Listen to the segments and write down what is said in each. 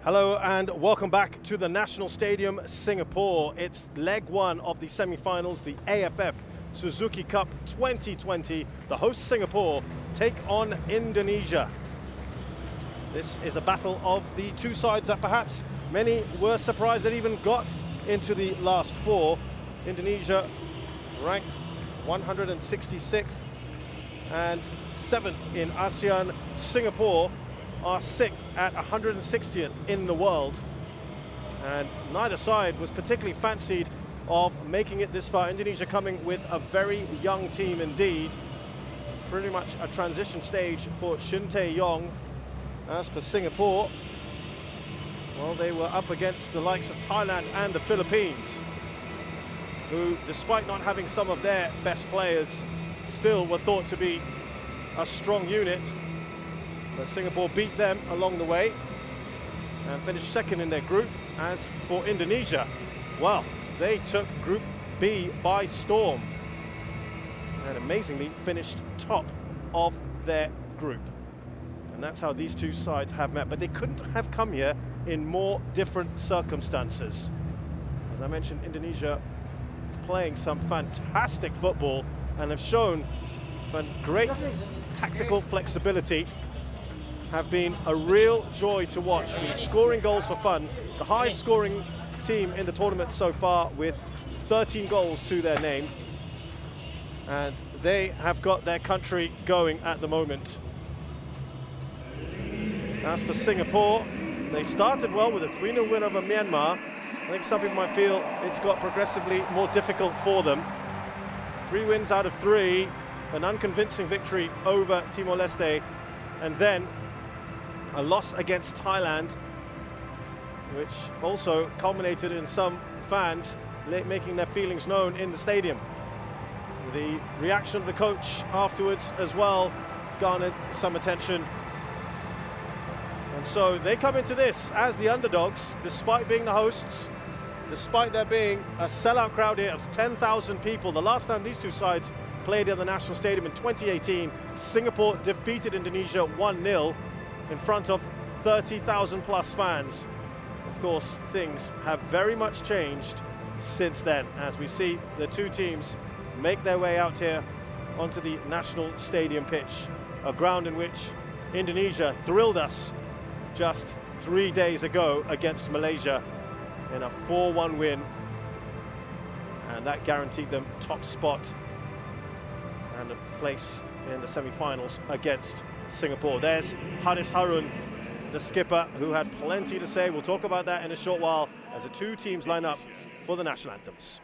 Hello and welcome back to the National Stadium, Singapore. It's leg one of the semi-finals, the AFF Suzuki Cup 2020. The host Singapore take on Indonesia. This is a battle of the two sides that perhaps many were surprised that even got into the last four. Indonesia ranked 166th and 7th in ASEAN. Singapore are 6th at 160th in the world, and neither side was particularly fancied of making it this far. Indonesia coming with a very young team indeed, pretty much a transition stage for Shin Tae-yong. As for Singapore, well, they were up against the likes of Thailand and the Philippines, who, despite not having some of their best players, still were thought to be a strong unit. But Singapore beat them along the way and finished second in their group. As for Indonesia, well, they took Group B by storm and amazingly finished top of their group. And that's how these two sides have met. But they couldn't have come here in more different circumstances. As I mentioned, Indonesia playing some fantastic football and have shown great tactical flexibility. Have been a real joy to watch. Been scoring goals for fun. The highest scoring team in the tournament so far with 13 goals to their name. And they have got their country going at the moment. As for Singapore, they started well with a 3-0 win over Myanmar. I think some people might feel it's got progressively more difficult for them. 3 wins out of 3, an unconvincing victory over Timor-Leste, and then a loss against Thailand, which also culminated in some fans making their feelings known in the stadium. The reaction of the coach afterwards as well garnered some attention. And so they come into this as the underdogs, despite being the hosts, despite there being a sellout crowd here of 10,000 people. The last time these two sides played in the National Stadium in 2018, Singapore defeated Indonesia 1-0 in front of 30,000 plus fans. Of course, things have very much changed since then, as we see the two teams make their way out here onto the National Stadium pitch, a ground in which Indonesia thrilled us just 3 days ago against Malaysia in a 4-1 win, and that guaranteed them top spot and a place in the semi-finals against Singapore. There's Haris Harun, the skipper, who had plenty to say. We'll talk about that in a short while as the two teams line up for the national anthems.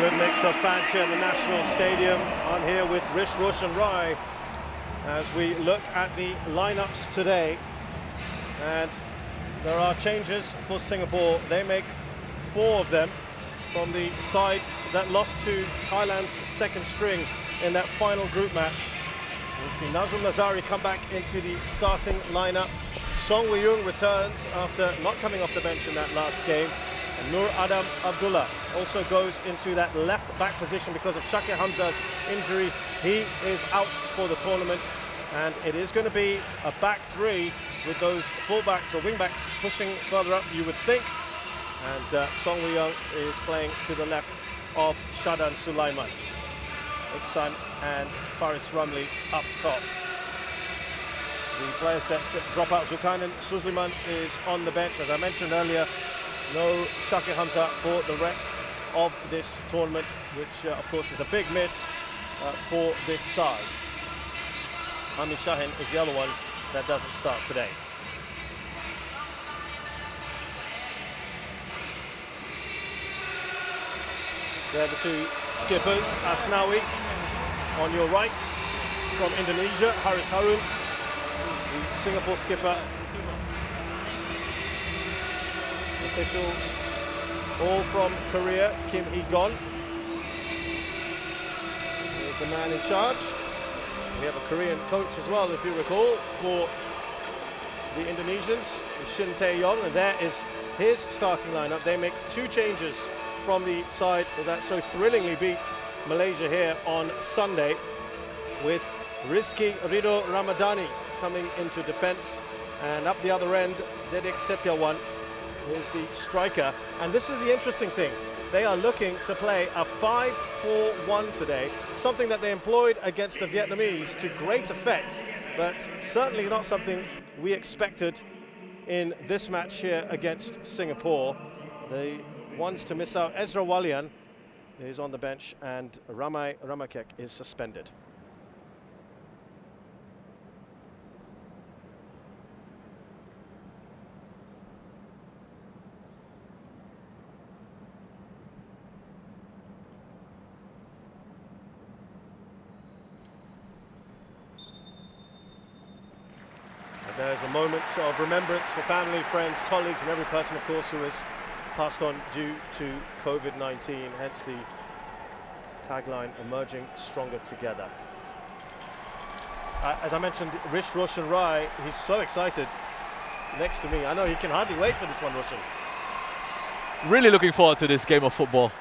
Good mix of fans here in the National Stadium. I'm here with Rish Roshan Rai as we look at the lineups today. And there are changes for Singapore. They make 4 of them from the side that lost to Thailand's second string in that final group match. We see Nazrul Nazari come back into the starting lineup. Song Woo-young returns after not coming off the bench in that last game. And Nur Adam Abdullah also goes into that left back position because of Shakir Hamza's injury. He is out for the tournament, and it is going to be a back 3 with those fullbacks or wingbacks pushing further up, you would think. And Song Woo-young is playing to the left of Shadan Sulaiman. Iksan and Faris Ramli up top. The players that drop out, Zulkarnain Suzliman is on the bench. As I mentioned earlier, no Shakir Hamza for the rest of this tournament, which of course is a big miss for this side. Amir Shahin is the other one that doesn't start today. They're the 2 skippers. Asnawi on your right from Indonesia, Haris Harun, who's the Singapore skipper. Officials all from Korea, Kim Hee-gon. Here's the man in charge. We have a Korean coach as well, if you recall, for the Indonesians, Shin Tae-yong, and there is his starting lineup. They make 2 changes from the side that so thrillingly beat Malaysia here on Sunday, with Rizky Ridho Ramadhani coming into defence, and up the other end, Dedek Setiawan is the striker. And this is the interesting thing. They are looking to play a 5-4-1 today, something that they employed against the Vietnamese to great effect, but certainly not something we expected in this match here against Singapore. The ones to miss out, Ezra Walian is on the bench and Ramai Ramakek is suspended. And there's a moment of remembrance for family, friends, colleagues, and every person, of course, who has passed on due to COVID-19, hence the tagline, emerging stronger together. As I mentioned, Rish Roshan Rai, he's so excited next to me. I know he can hardly wait for this one, Roshan. Really looking forward to this game of football.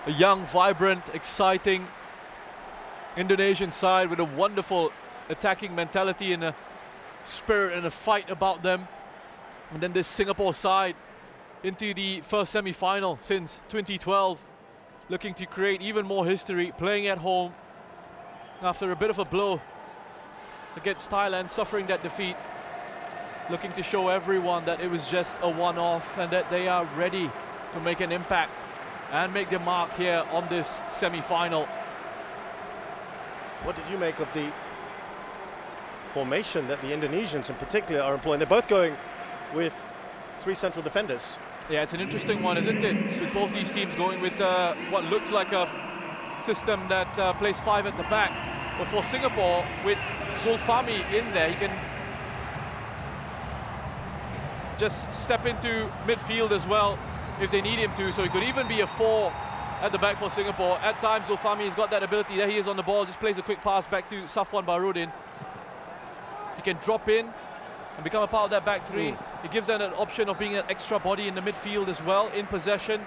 A young, vibrant, exciting Indonesian side with a wonderful attacking mentality and a spirit and a fight about them. And then this Singapore side into the first semi-final since 2012, looking to create even more history, playing at home after a bit of a blow against Thailand, suffering that defeat, looking to show everyone that it was just a one-off and that they are ready to make an impact and make their mark here on this semi-final. What did you make of the formation that the Indonesians in particular are employing? They're both going with 3 central defenders. Yeah, it's an interesting one, isn't it? With both these teams going with what looks like a system that plays 5 at the back. But for Singapore, with Zulfahmi in there, he can just step into midfield as well if they need him to. So he could even be a 4 at the back for Singapore. At times, Zulfahmi has got that ability. There he is on the ball, just plays a quick pass back to Safwan Bahrudin. He can drop in and become a part of that back 3. It gives them an option of being an extra body in the midfield as well, in possession.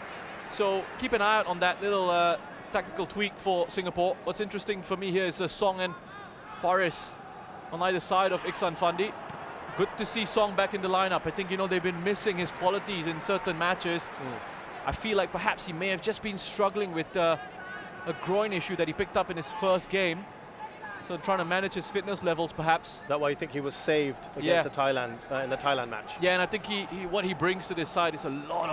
So keep an eye out on that little tactical tweak for Singapore. What's interesting for me here is Song and Faris on either side of Iksan Fandi. Good to see Song back in the lineup. I think, you know, they've been missing his qualities in certain matches. I feel like perhaps he may have just been struggling with a groin issue that he picked up in his first game. So trying to manage his fitness levels, perhaps. Is that why you think he was saved against the Thailand in the Thailand match? Yeah, and I think what he brings to this side is a lot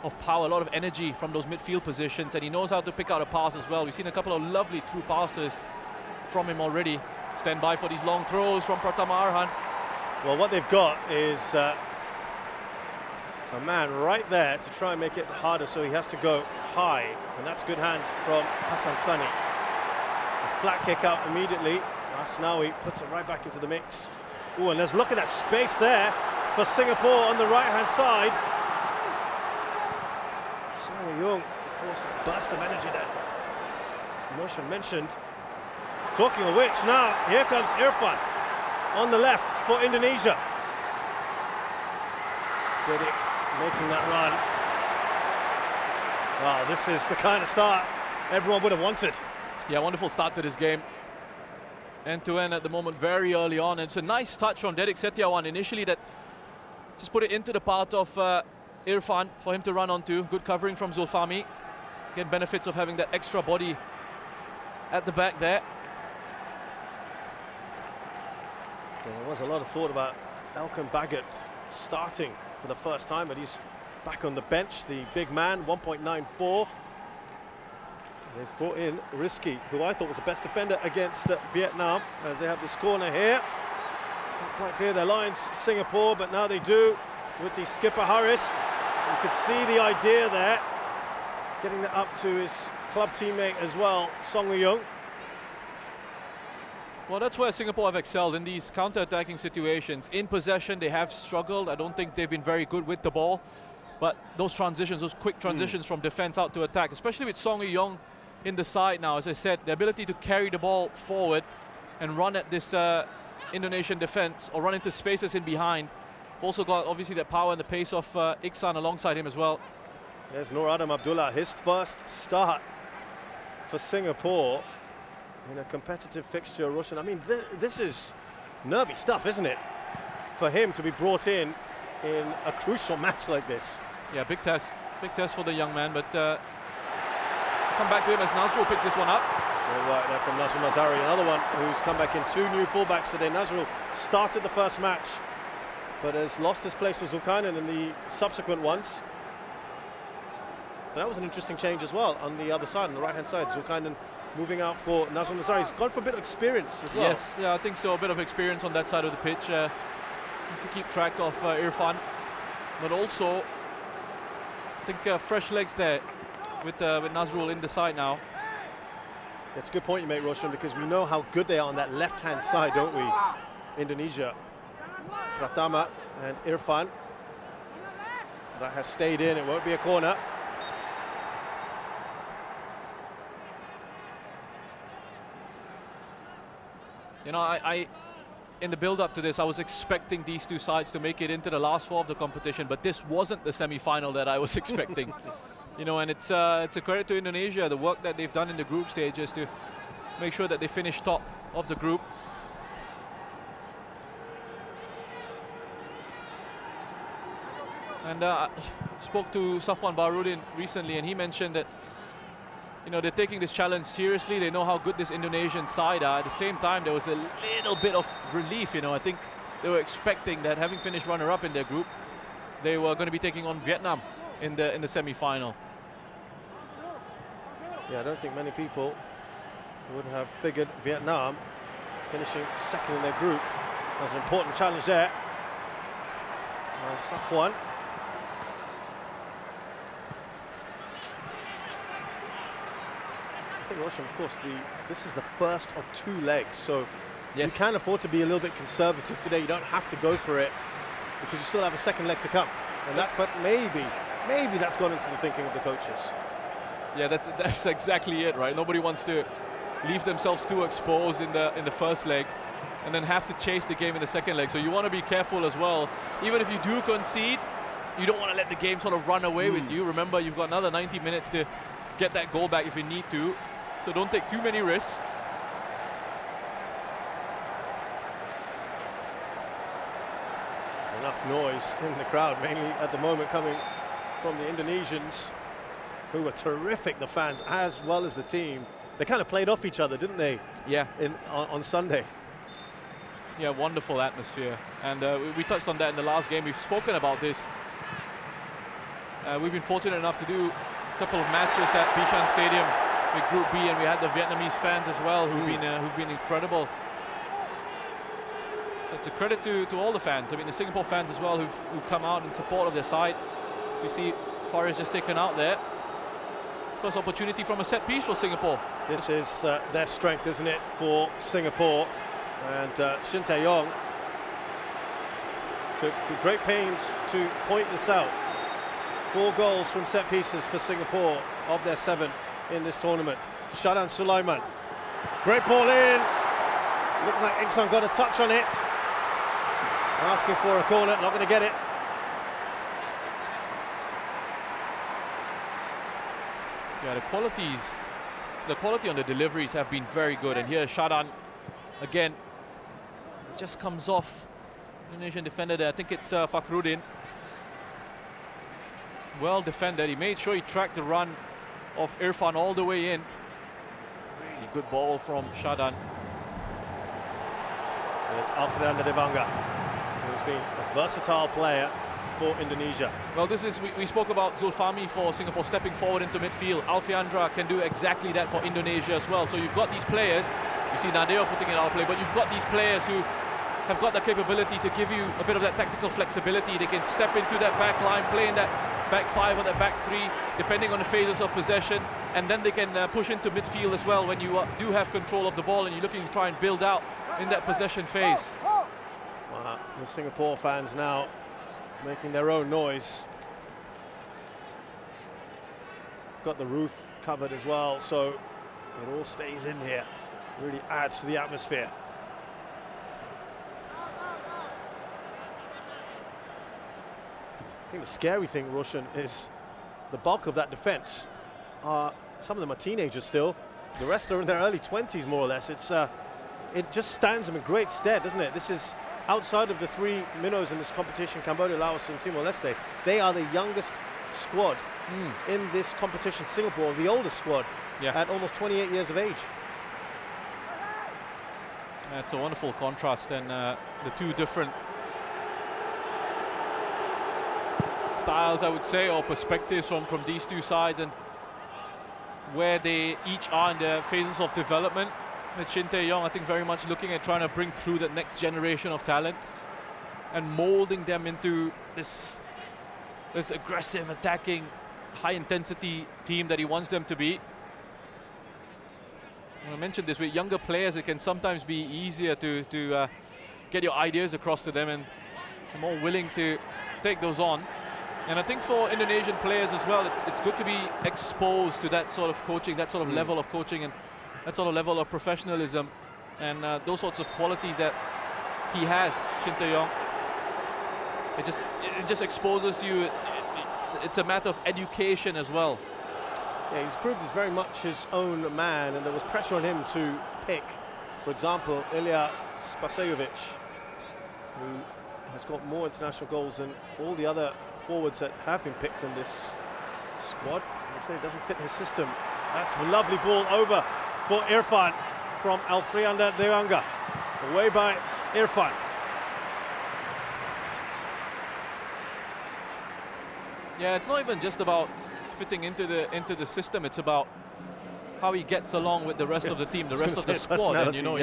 of power, a lot of energy from those midfield positions, and he knows how to pick out a pass as well. We've seen a couple of lovely through passes from him already. Stand by for these long throws from Pratama Arhan. Well, what they've got is a man right there to try and make it harder, so he has to go high, and that's good hands from Hassan Sani. A flat kick out immediately. Asnawi puts it right back into the mix. Oh, and let's look at that space there for Singapore on the right-hand side. Song Young, of course, a burst of energy that Roshan mentioned. Talking of which, now here comes Irfan on the left for Indonesia. Didik making that run. Wow, this is the kind of start everyone would have wanted. Yeah, wonderful start to this game. End-to-end at the moment, very early on. And it's a nice touch from Didik Setiawan initially that just put it into the path of Irfan for him to run onto. Good covering from Zulfami. Again, benefits of having that extra body at the back there. Well, there was a lot of thought about Elkan Baggott starting for the first time, but he's back on the bench, the big man, 1.94. They've brought in Rizky, who I thought was the best defender against Vietnam, as they have this corner here. Not quite clear their lines, Singapore, but now they do with the skipper Harris. You could see the idea there, getting that up to his club teammate as well, Song Young. Well, that's where Singapore have excelled in these counter-attacking situations. In possession, they have struggled. I don't think they've been very good with the ball. But those transitions, those quick transitions from defense out to attack, especially with Song Young in the side now, as I said, the ability to carry the ball forward and run at this Indonesian defense or run into spaces in behind. We've also got, obviously, that power and the pace of Iksan alongside him as well. There's Nur Adam Abdullah, his first start for Singapore in a competitive fixture, Roshan. I mean, this is nervy stuff, isn't it? For him to be brought in a crucial match like this. Yeah, big test for the young man, but come back to him as Nazrul picks this one up. All right there from Nazrul Mazari, another one who's come back in. Two new fullbacks today. Nazrul started the first match, but has lost his place with Zulkarnain in the subsequent ones. So that was an interesting change as well on the other side, on the right-hand side. Zulkarnain moving out for Nazrul Mazari. He's gone for a bit of experience as well. Yes, yeah, I think so. A bit of experience on that side of the pitch. Needs to keep track of Irfan, but also I think fresh legs there with Nazrul in the side now. That's a good point you make, Roshan, because we know how good they are on that left-hand side, don't we? Indonesia. Pratama and Irfan. That has stayed in. It won't be a corner. You know, I in the build-up to this, I was expecting these two sides to make it into the last four of the competition, but this wasn't the semi-final that I was expecting. You know, and it's a credit to Indonesia, the work that they've done in the group stages to make sure that they finish top of the group. And I spoke to Safwan Barudin recently, and he mentioned that, you know, they're taking this challenge seriously. They know how good this Indonesian side are. At the same time, there was a little bit of relief. You know, I think they were expecting that, having finished runner-up in their group, they were going to be taking on Vietnam in the semi-final. Yeah, I don't think many people would have figured Vietnam finishing second in their group. That was an important challenge there. Safwan. I think, Roshan, of course, this is the first of two legs, so yes, you can afford to be a little bit conservative today. You don't have to go for it because you still have a second leg to come, and but maybe that's gone into the thinking of the coaches. Yeah, that's exactly it, right? Nobody wants to leave themselves too exposed in the first leg and then have to chase the game in the second leg. So you want to be careful as well. Even if you do concede, you don't want to let the game sort of run away with you. Remember, you've got another 90 minutes to get that goal back if you need to. So don't take too many risks. Enough noise in the crowd, mainly at the moment coming from the Indonesians, who were terrific, the fans, as well as the team. They kind of played off each other, didn't they? Yeah. On Sunday. Yeah, wonderful atmosphere. And we touched on that in the last game. We've spoken about this. We've been fortunate enough to do a couple of matches at Bishan Stadium with Group B, and we had the Vietnamese fans as well who've been incredible. So it's a credit to all the fans. I mean, the Singapore fans as well who've come out in support of their side. So we see Faris just taken out there. First opportunity from a set piece for Singapore. This is their strength, isn't it, for Singapore? And Shin Tae-yong took great pains to point this out. 4 goals from set pieces for Singapore of their 7 in this tournament. Shadan Sulaiman, great ball in. Looked like Iksan got a touch on it. Asking for a corner, not going to get it. Yeah, the quality on the deliveries have been very good. And here Shadan, again, it just comes off Indonesian defender there. I think it's Fakhruddin. Well defended. He made sure he tracked the run of Irfan all the way in. Really good ball from Shadan. There's Alfreanda Devanga, who's been a versatile player for Indonesia. Well, this is, we spoke about Zulfahmi for Singapore stepping forward into midfield. Alfeandra can do exactly that for Indonesia as well. So you've got these players, you see Nadeo putting it out play, but you've got these players who have got the capability to give you a bit of that tactical flexibility. They can step into that back line, play in that back 5 or that back 3, depending on the phases of possession, and then they can push into midfield as well when you do have control of the ball and you're looking to try and build out in that possession phase. Wow, the Singapore fans now making their own noise. Got the roof covered as well, so it all stays in here. Really adds to the atmosphere. I think the scary thing, Roshan, is the bulk of that defense. Some of them are teenagers still. The rest are in their early 20s, more or less. It just stands them in great stead, doesn't it? This is outside of the 3 minnows in this competition, Cambodia, Laos and Timor-Leste. They are the youngest squad in this competition. Singapore, the oldest squad, at almost 28 years of age. That's a wonderful contrast, and the 2 different styles, I would say, or perspectives from these 2 sides, and where they each are in their phases of development. With Shin Tae-yong, I think, very much looking at trying to bring through that next generation of talent and molding them into this aggressive, attacking, high-intensity team that he wants them to be. And I mentioned this, with younger players, it can sometimes be easier to get your ideas across to them, and they're more willing to take those on. And I think for Indonesian players as well, it's good to be exposed to that sort of coaching, that sort of level of coaching, and that sort of level of professionalism, and those sorts of qualities that he has, Shin Tae-yong. It just exposes you. It's a matter of education as well. Yeah, he's proved he's very much his own man, and there was pressure on him to pick, for example, Ilya Spasejovic, who has got more international goals than all the other forwards that have been picked in this squad. It doesn't fit his system. That's a lovely ball over for Irfan from Alfreanda Devanga. Away by Irfan. Yeah, it's not even just about fitting into the system. It's about how he gets along with the rest of the team, the rest of the squad, and you know,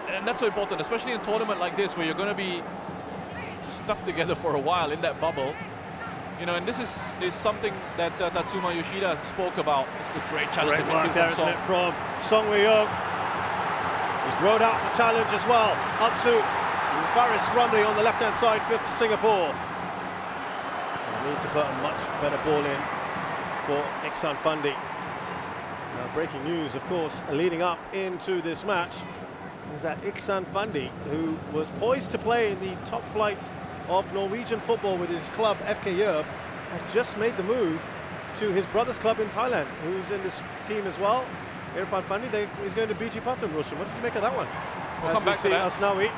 and that's so important, especially in a tournament like this, where you're going to be stuck together for a while in that bubble. You know, and this is something that Tatsuma Yoshida spoke about. It's a great challenge. Great work there, isn't it, from Song Wei-young. He's rode out the challenge as well, up to Faris Rumley on the left-hand side for Singapore. They need to put a much better ball in for Iksan Fundi. Now, breaking news, of course, leading up into this match, is that Iksan Fundi, who was poised to play in the top flight of Norwegian football with his club FK Yerv, has just made the move to his brother's club in Thailand, who's in this team as well. Irfan Fundi, he's going to BG Pattern. Roshan, what did you make of that one? We'll come back to that. Asnawi.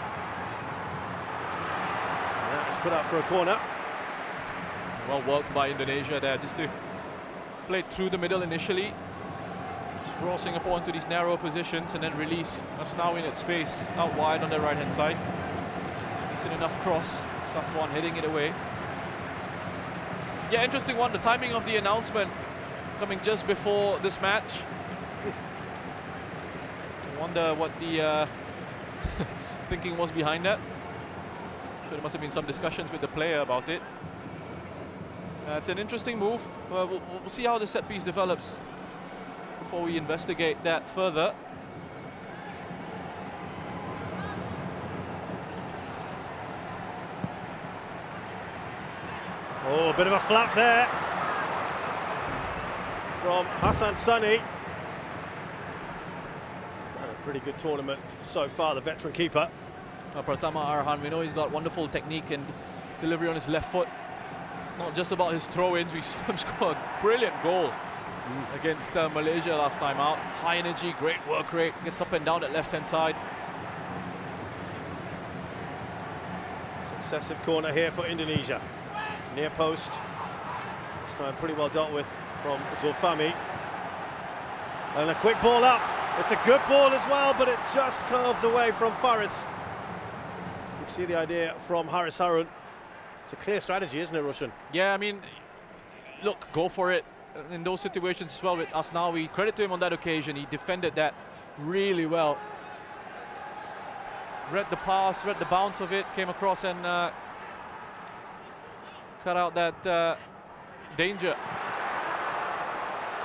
It's put out for a corner. Well worked by Indonesia there, just to play through the middle initially, just draw Singapore into these narrow positions, and then release Asnawi in its space out wide on the right hand side. Decent enough cross. Safwan heading it away. Yeah, interesting one. The timing of the announcement coming just before this match. Wonder what the thinking was behind that. There must have been some discussions with the player about it. It's an interesting move. We'll see how the set piece develops before we investigate that further. Oh, a bit of a flap there from Hassan Sani. Had a pretty good tournament so far, the veteran keeper. Pratama Arhan, we know he's got wonderful technique and delivery on his left foot. It's not just about his throw-ins. We saw him score a brilliant goal against Malaysia last time out. High energy, great work rate, gets up and down that left-hand side. Successive corner here for Indonesia. Near post. This time pretty well dealt with from Zulfami. And a quick ball up. It's a good ball as well, but it just curves away from Faris. You can see the idea from Haris Harun. It's a clear strategy, isn't it, Roshan? Yeah, I mean, look, go for it in those situations as well with Asnawi. Credit to him on that occasion. He defended that really well. Read the pass, read the bounce of it, came across and cut out that danger.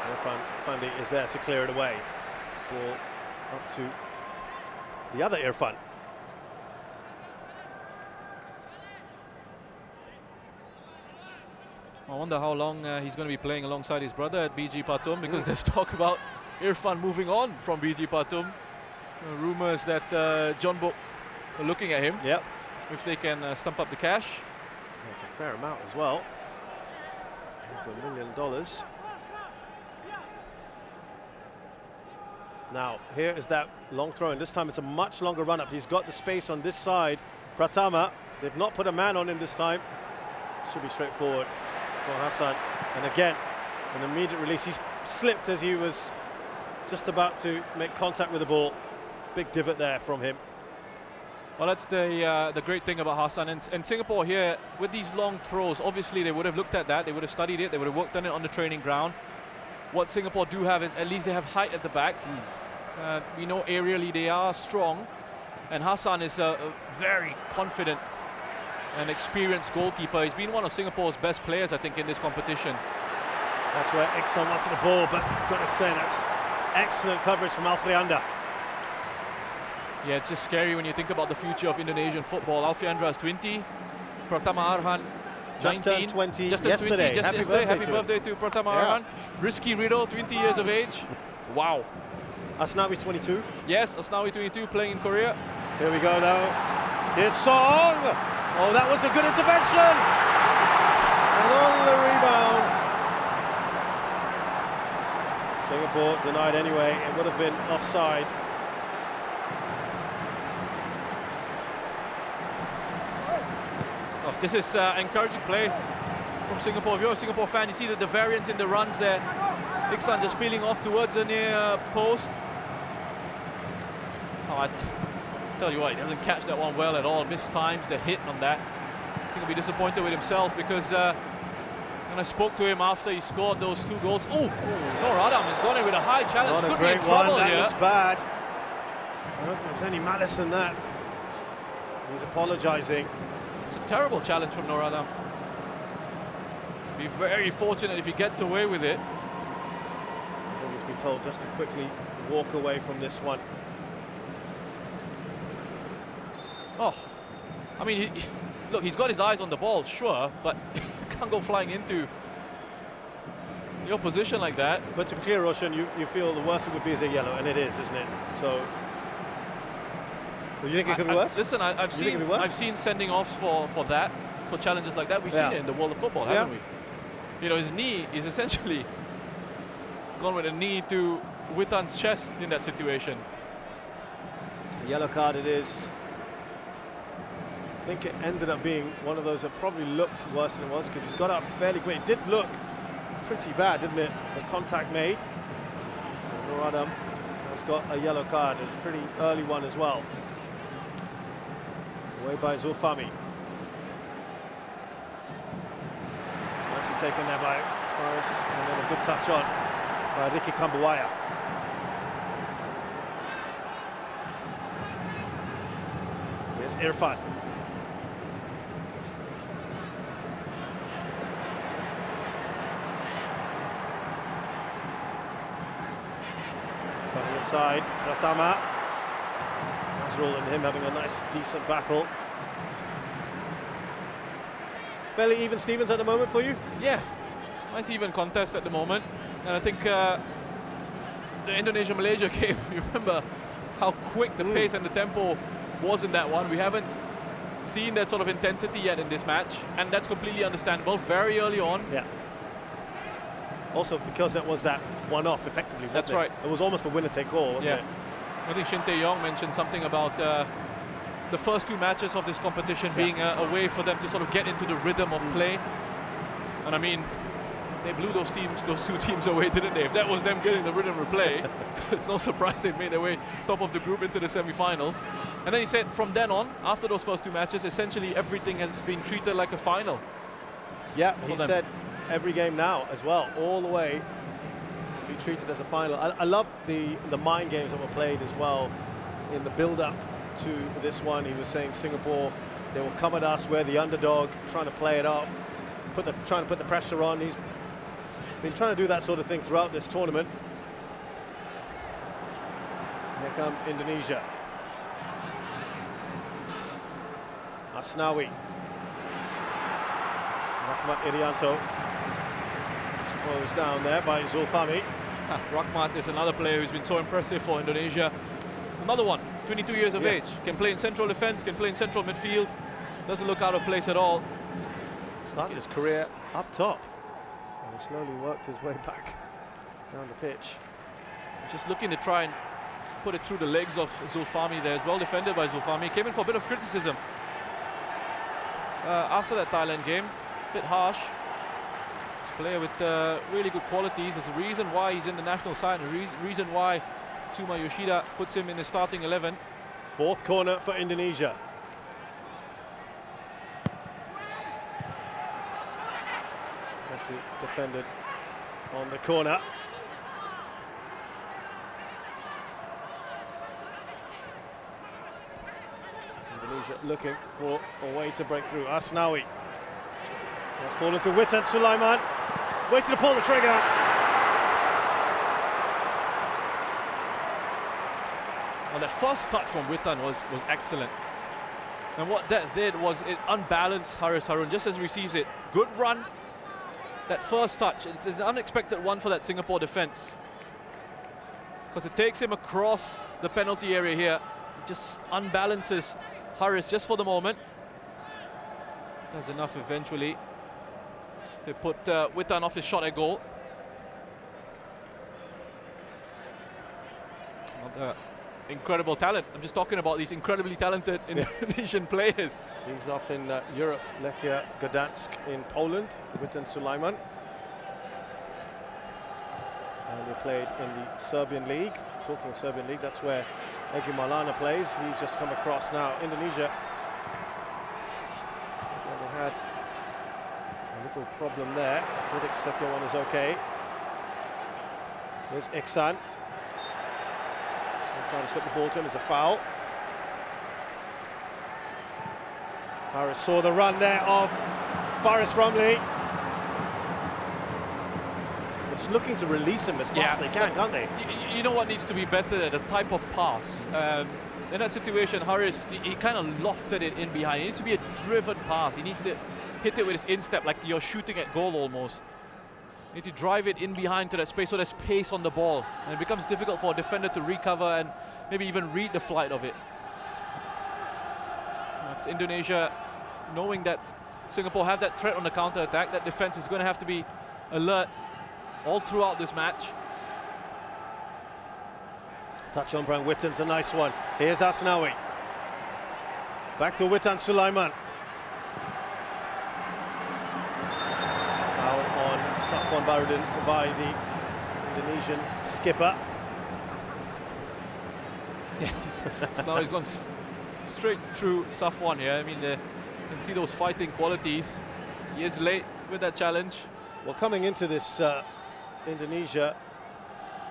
Irfan is there to clear it away. Ball up to the other Irfan. I wonder how long he's going to be playing alongside his brother at BG Patum, because there's talk about Irfan moving on from BG Patum. Rumours that John Book are looking at him. Yep. If they can stump up the cash. Yeah, it's a fair amount as well. Over $1 million. Now, here is that long throw, and this time it's a much longer run-up. He's got the space on this side. Pratama, they've not put a man on him this time. Should be straightforward for Hassan. And again, an immediate release. He's slipped as he was just about to make contact with the ball. Big divot there from him. Well, that's the great thing about Hassan. And Singapore here, with these long throws, obviously they would have looked at that, they would have studied it, they would have worked on it on the training ground. What Singapore do have is at least they have height at the back. We know aerially they are strong. And Hassan is a very confident and experienced goalkeeper. He's been one of Singapore's best players, I think, in this competition. That's where Iksan wanted the ball, but I've got to say that's excellent coverage from Alfrianda. Yeah, it's just scary when you think about the future of Indonesian football. Alfrianda is 20, Pratama Arhan 19. Just turned 20 just turned 20 yesterday. just yesterday. Happy birthday to Pratama Arhan. Rizky Ridho, 20 years of age. Wow. Asnawi's 22. Yes, Asnawi 22, playing in Korea. Here we go now. Here's Song. Oh, that was a good intervention. And on the rebound. Singapore denied anyway. It would have been offside. Oh, this is encouraging play from Singapore. If you're a Singapore fan, you see that the variance in the runs there. Iksan just peeling off towards the near post. Oh, I tell you what, he doesn't catch that one well at all. Mistimes the hit on that. I think he'll be disappointed with himself, because when I spoke to him after he scored those 2 goals, oh, Noor Adam has gone in with a high challenge. Not a Could be in great trouble one. That here. looks bad. I don't think there's any malice in that. He's apologising. It's a terrible challenge from Noor Adam. Be very fortunate if he gets away with it. I think he's been told just to quickly walk away from this one. Oh, I mean, look, he's got his eyes on the ball, sure, but can't go flying into your position like that. But to be clear, Roshan, you feel the worst it would be is a yellow, and it is, isn't it? So, do you think it could be worse? Listen, I've seen sending offs for that, for challenges like that. We've seen it in the world of football, haven't we? You know, his knee is essentially gone with a knee to Witan's chest in that situation. A yellow card it is. I think it ended up being one of those that probably looked worse than it was, because he's got up fairly quick. It did look pretty bad, didn't it? The contact made. Noor Adam has got a yellow card, a pretty early one as well. Away by Zulfami. Nicely taken there by Faris, and then a good touch on by Ricky Kambuaya. Irfan. Coming inside, Pratama. Nazrul and him having a nice, decent battle. Fairly even Stevens at the moment for you? Yeah, nice even contest at the moment. And I think the Indonesia-Malaysia game, you remember how quick the pace and the tempo was in that one. We haven't seen that sort of intensity yet in this match, and that's completely understandable very early on. Yeah. Also because it was that one-off effectively, wasn't That's it? right. It was almost a winner-take-all, wasn't it? I think Shin Tae-yong mentioned something about the first two matches of this competition being a way for them to sort of get into the rhythm of play. And I mean, they blew those two teams away, didn't they? If that was them getting the rhythm of play, it's no surprise they've made their way top of the group into the semi-finals. And then he said from then on, after those first two matches, essentially everything has been treated like a final. Yeah, he said every game now as well, all the way to be treated as a final. I love the mind games that were played as well in the build-up to this one. He was saying Singapore, they will come at us, we're the underdog, trying to play it off, trying to put the pressure on. He's been trying to do that sort of thing throughout this tournament. Here come Indonesia. Asnawi. Rahmat Irianto. Closed down there by Zulfami. Rahmat is another player who's been so impressive for Indonesia. Another one, 22 years of age. Can play in central defense, can play in central midfield. Doesn't look out of place at all. Started his career up top. And he slowly worked his way back down the pitch. Just looking to try and put it through the legs of Zulfami there. Well defended by Zulfami. Came in for a bit of criticism after that Thailand game. A bit harsh. This player with really good qualities. There's a reason why he's in the national side, and a reason why Tsuma Yoshida puts him in the starting 11. Fourth corner for Indonesia. Nicely defended on the corner. Indonesia looking for a way to break through. Asnawi has fallen to Witan Sulaiman. Waiting to pull the trigger. Well, that first touch from Witan was excellent. And what that did was it unbalanced Haris Harun just as he receives it. Good run. That first touch, it's an unexpected one for that Singapore defense. Because it takes him across the penalty area here. It just unbalances Haris just for the moment. Does enough eventually to put Witan off his shot at goal. Incredible talent. I'm just talking about these incredibly talented Indonesian players. He's off in Europe, Lechia Gdansk in Poland, Witan Sulaiman. And he played in the Serbian League. Talking of Serbian League, that's where Egy Maulana plays. He's just come across now. Indonesia, well, they had a little problem there. Didik Setiawan is okay. There's Iksan. Trying to slip the ball to him, it's a foul. Haris saw the run there of Faris Ramli. They're just looking to release him as fast as they can, can't they? You know what needs to be better? The type of pass. In that situation, Haris, he kind of lofted it in behind. It needs to be a driven pass. He needs to hit it with his instep like you're shooting at goal almost. You need to drive it in behind to that space so there's pace on the ball. And it becomes difficult for a defender to recover and maybe even read the flight of it. That's Indonesia knowing that Singapore have that threat on the counter-attack. That defense is going to have to be alert all throughout this match. Touch on Brian Witten's a nice one. Here's Asnawi. Back to Witan Sulaiman. Safwan Barudin by the Indonesian skipper. Yes, so now he's gone straight through Safwan here. I mean, you can see those fighting qualities. He is late with that challenge. Well, coming into this, Indonesia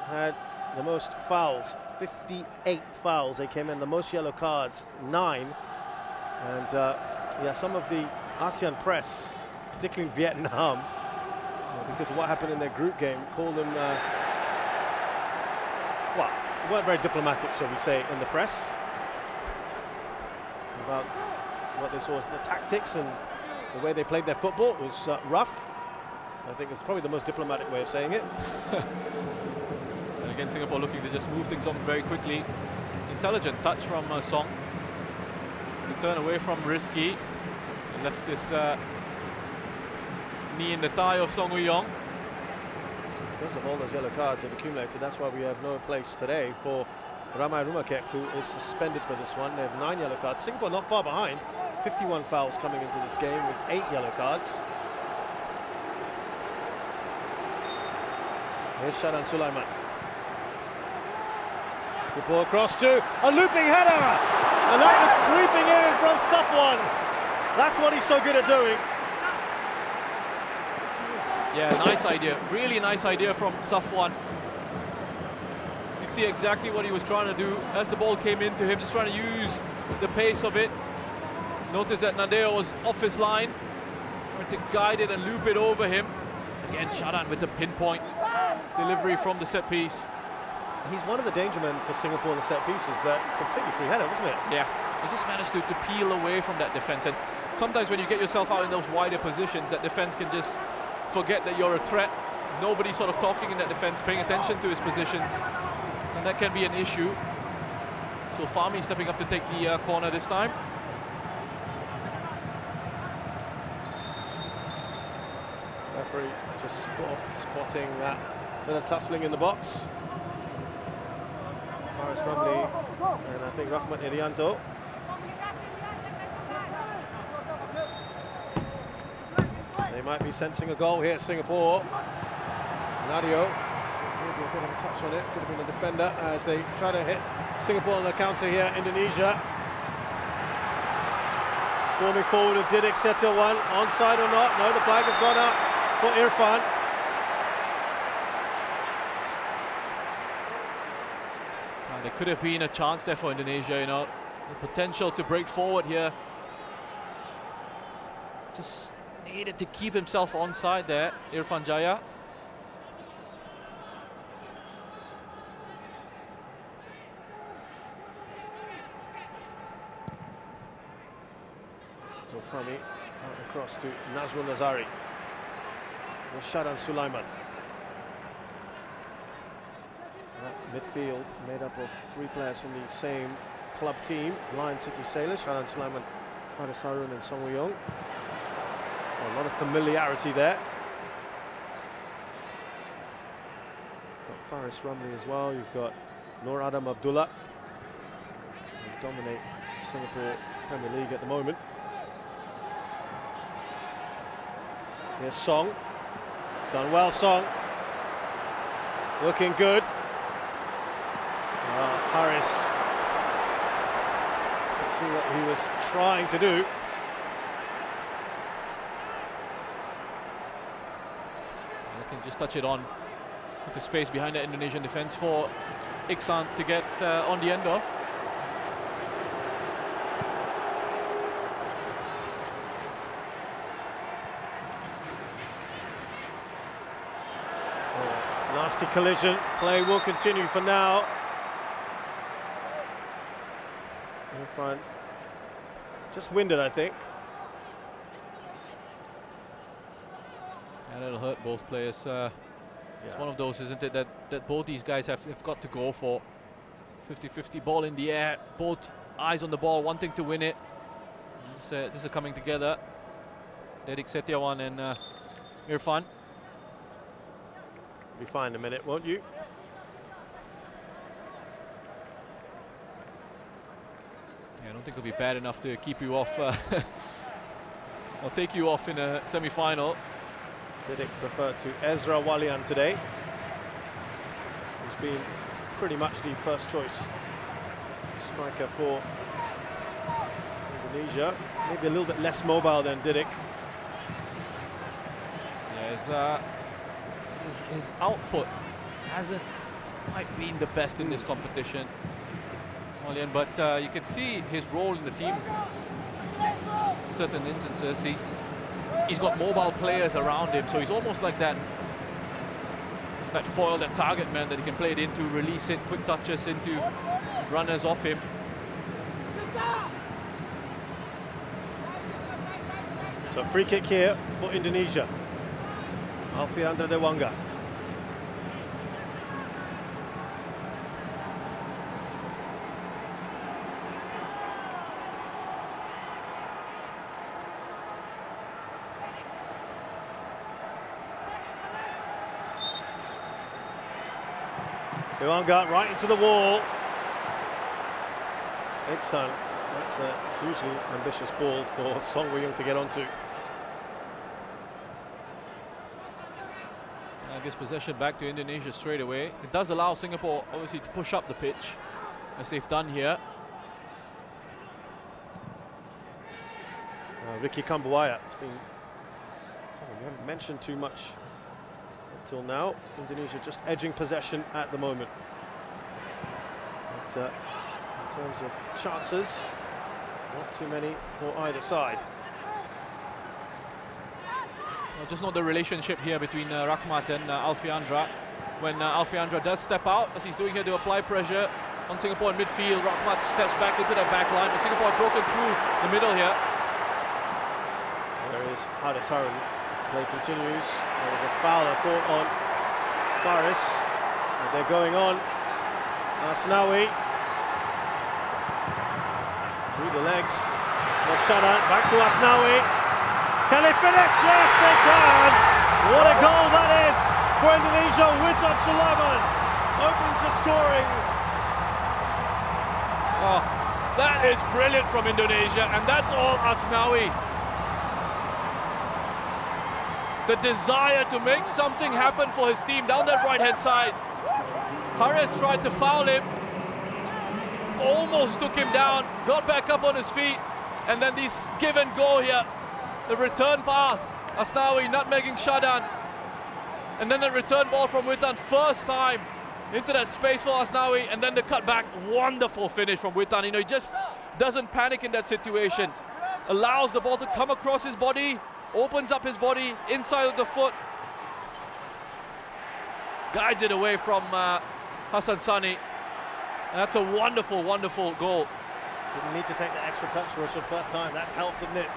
had the most fouls, 58 fouls. They came in, the most yellow cards, 9. And yeah, some of the ASEAN press, particularly in Vietnam, because of what happened in their group game, called them, well, weren't very diplomatic, shall we say, in the press about what they saw as the tactics and the way they played their football. It was rough. I think it's probably the most diplomatic way of saying it. And again, Singapore looking to just move things on very quickly. Intelligent touch from Song. To turn away from Risky. He left his knee in the thigh of Song Woo-yong. Because of all those yellow cards have accumulated, that's why we have no place today for Ramai Rumakek, who is suspended for this one. They have 9 yellow cards. Singapore not far behind. 51 fouls coming into this game with 8 yellow cards. Here's Sharan Sulaiman. Good ball across to a looping header! And that was creeping in from Safwan. That's what he's so good at doing. Yeah, nice idea. Really nice idea from Safwan. You can see exactly what he was trying to do as the ball came into him, just trying to use the pace of it. Notice that Nadeo was off his line, trying to guide it and loop it over him. Again, Sharan with the pinpoint delivery from the set piece. He's one of the danger men for Singapore in the set pieces, but completely free header, wasn't it? Yeah, he just managed to peel away from that defense. And sometimes when you get yourself out in those wider positions, that defense can just forget that you're a threat. Nobody's sort of talking in that defense, paying attention to his positions, and that can be an issue. So Fahmi stepping up to take the corner this time. Referee just spotting that bit of tussling in the box. Faris Ramli and I think Rahmat Irianto. They might be sensing a goal here, Singapore. Nadio, maybe a bit of a touch on it, could have been a defender as they try to hit Singapore on the counter here, Indonesia. Storming forward with Didik Setiawan, onside or not? No, the flag has gone up for Irfan. There could have been a chance there for Indonesia, you know, the potential to break forward here. Just needed to keep himself onside there, Irfan Jaya. So Fahmi out across to Nazrul Nazari. With Sharan Sulaiman. Midfield made up of 3 players from the same club team, Lion City Sailors, Sharan Sulaiman, Haris Harun and Song Woo-yong. So a lot of familiarity there. Got Faris Ramli as well, you've got Nur Adam Abdullah, who dominate Singapore Premier League at the moment. Here's Song. It's done well, Song. Looking good. Harris. Let's see what he was trying to do. They can just touch it on into space behind the Indonesian defense for Iksan to get on the end of. Nasty collision. Play will continue for now. Irfan just winded, I think. And it'll hurt both players. It's one of those, isn't it, that both these guys have got to go for. 50-50 ball in the air, both eyes on the ball, wanting to win it. This is coming together. Didik Setiawan and Irfan. Be fine in a minute, won't you? Yeah, I don't think it'll be bad enough to keep you off or take you off in a semi-final. Didik preferred to Ezra Walian today, who's been pretty much the first choice striker for Indonesia. Maybe a little bit less mobile than Didik. Yeah, his output hasn't quite been the best in this competition, Walian, but you can see his role in the team certain instances. He's got mobile players around him, so he's almost like that foil, that target man that he can play it into, release it, quick touches into runners off him. So free kick here for Indonesia. Alfian Dewanga. Dewanga right into the wall. Iksan, that's a hugely ambitious ball for Song Woo-young to get onto. Gives possession back to Indonesia straight away. It does allow Singapore obviously to push up the pitch, as they've done here. Ricky Kambuaya, it's been something we haven't mentioned too much until now. Indonesia just edging possession at the moment. But in terms of chances, not too many for either side. Just not the relationship here between Rahmat and Alfiandra. When Alfiandra does step out, as he's doing here to apply pressure on Singapore in midfield, Rahmat steps back into that back line, but Singapore have broken through the middle here. There is Haris Harun. Play continues. There was a foul, I thought, on Faris. But they're going on. Asnawi. Through the legs. Shadan back to Asnawi. Can they finish? Yes, they can! What a goal that is for Indonesia. Witan Sulaiman opens the scoring. Oh, that is brilliant from Indonesia, and that's all Asnawi. The desire to make something happen for his team down that right-hand side. Haris tried to foul him, almost took him down, got back up on his feet, and then this give and go here. The return pass, Asnawi nutmegging Shadan, and then the return ball from Witan, first time into that space for Asnawi, and then the cut back. Wonderful finish from Witan. You know, he just doesn't panic in that situation, allows the ball to come across his body, opens up his body inside of the foot, guides it away from Hassan Sani. And that's a wonderful, wonderful goal. Didn't need to take the extra touch, Rushd, first time. That helped, didn't it?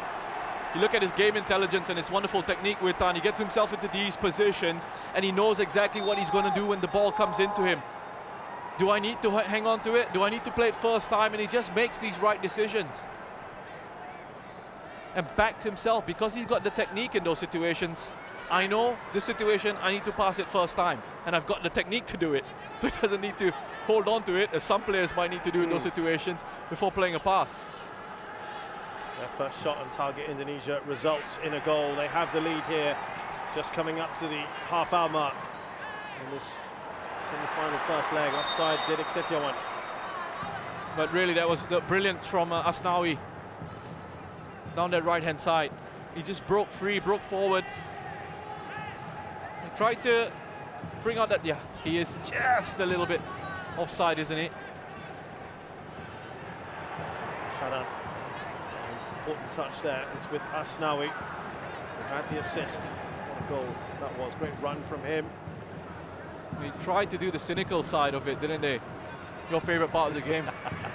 You look at his game intelligence and his wonderful technique with Tan. He gets himself into these positions and he knows exactly what he's going to do when the ball comes into him. Do I need to hang on to it? Do I need to play it first time? And he just makes these right decisions. And backs himself because he's got the technique in those situations. I know this situation, I need to pass it first time. And I've got the technique to do it. So he doesn't need to hold on to it, as some players might need to do in those situations before playing a pass. Their first shot on target, Indonesia, results in a goal. They have the lead here, just coming up to the half-hour mark in this semi-final first leg. Offside, Didik Setiawan. But really, that was the brilliance from Asnawi down that right-hand side. He just broke free, broke forward. He tried to bring out that, yeah, he is just a little bit offside, isn't he? Shadan. Important touch there. It's with Asnawi, who had the assist. What a goal that was. Great run from him. He tried to do the cynical side of it, didn't they? Your favorite part of the game,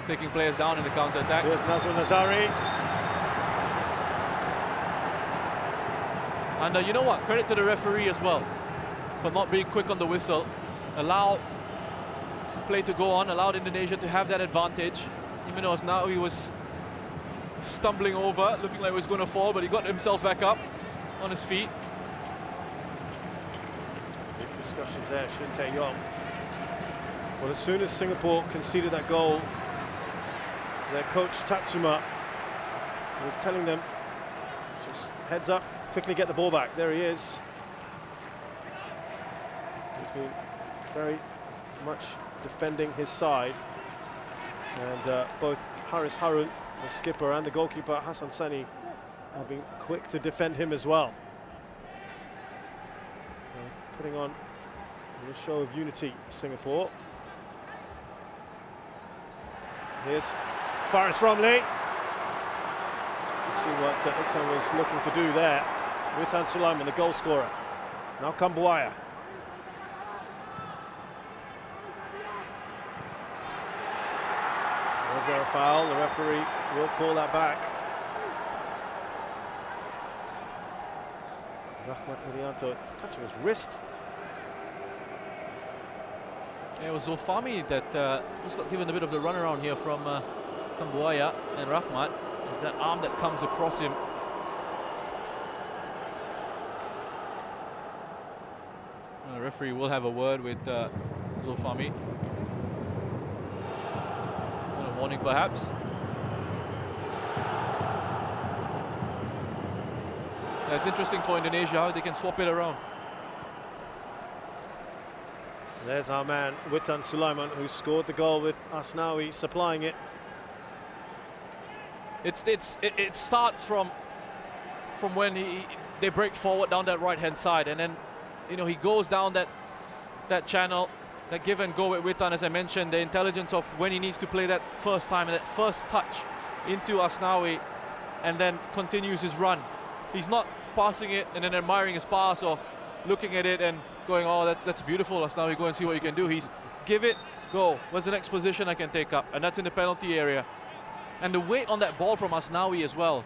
taking players down in the counter-attack. Here's Nazrul Nazari. And you know what? Credit to the referee as well for not being quick on the whistle. Allowed play to go on, allowed Indonesia to have that advantage. Even though now he was stumbling over, looking like he was going to fall, but he got himself back up on his feet. Big discussions there, Shin Tae-yong. Well, as soon as Singapore conceded that goal, their coach Tatsuma was telling them, just heads up, quickly get the ball back. There he is. He's been very much defending his side, and both Haris Harun, the skipper, and the goalkeeper Hassan Sani have been quick to defend him as well. Putting on a show of unity, Singapore. Here's Faris Romley. Let's see what Iksan was looking to do there. Witan Sulaiman, the goal scorer. Now Kambuaya. Was there a foul? The referee will call that back. Rahmat Irianto touching his wrist. Yeah, it was Zulfami that just got given a bit of the runaround here from Kambuaya, and Rahmat. It's that arm that comes across him. And the referee will have a word with Zulfami. A warning perhaps. Yeah, it's interesting for Indonesia how they can swap it around. There's our man Witan Sulaiman, who scored the goal with Asnawi supplying it. It starts from when they break forward down that right-hand side, and then he goes down that channel, that give and go with Witan, as I mentioned, the intelligence of when he needs to play that first time and that first touch into Asnawi, and then continues his run. He's not passing it and then admiring his pass or looking at it and going, oh, that's beautiful, Asnawi, go and see what you can do. He's give it, go, what's the next position I can take up? And that's in the penalty area. And the weight on that ball from Asnawi as well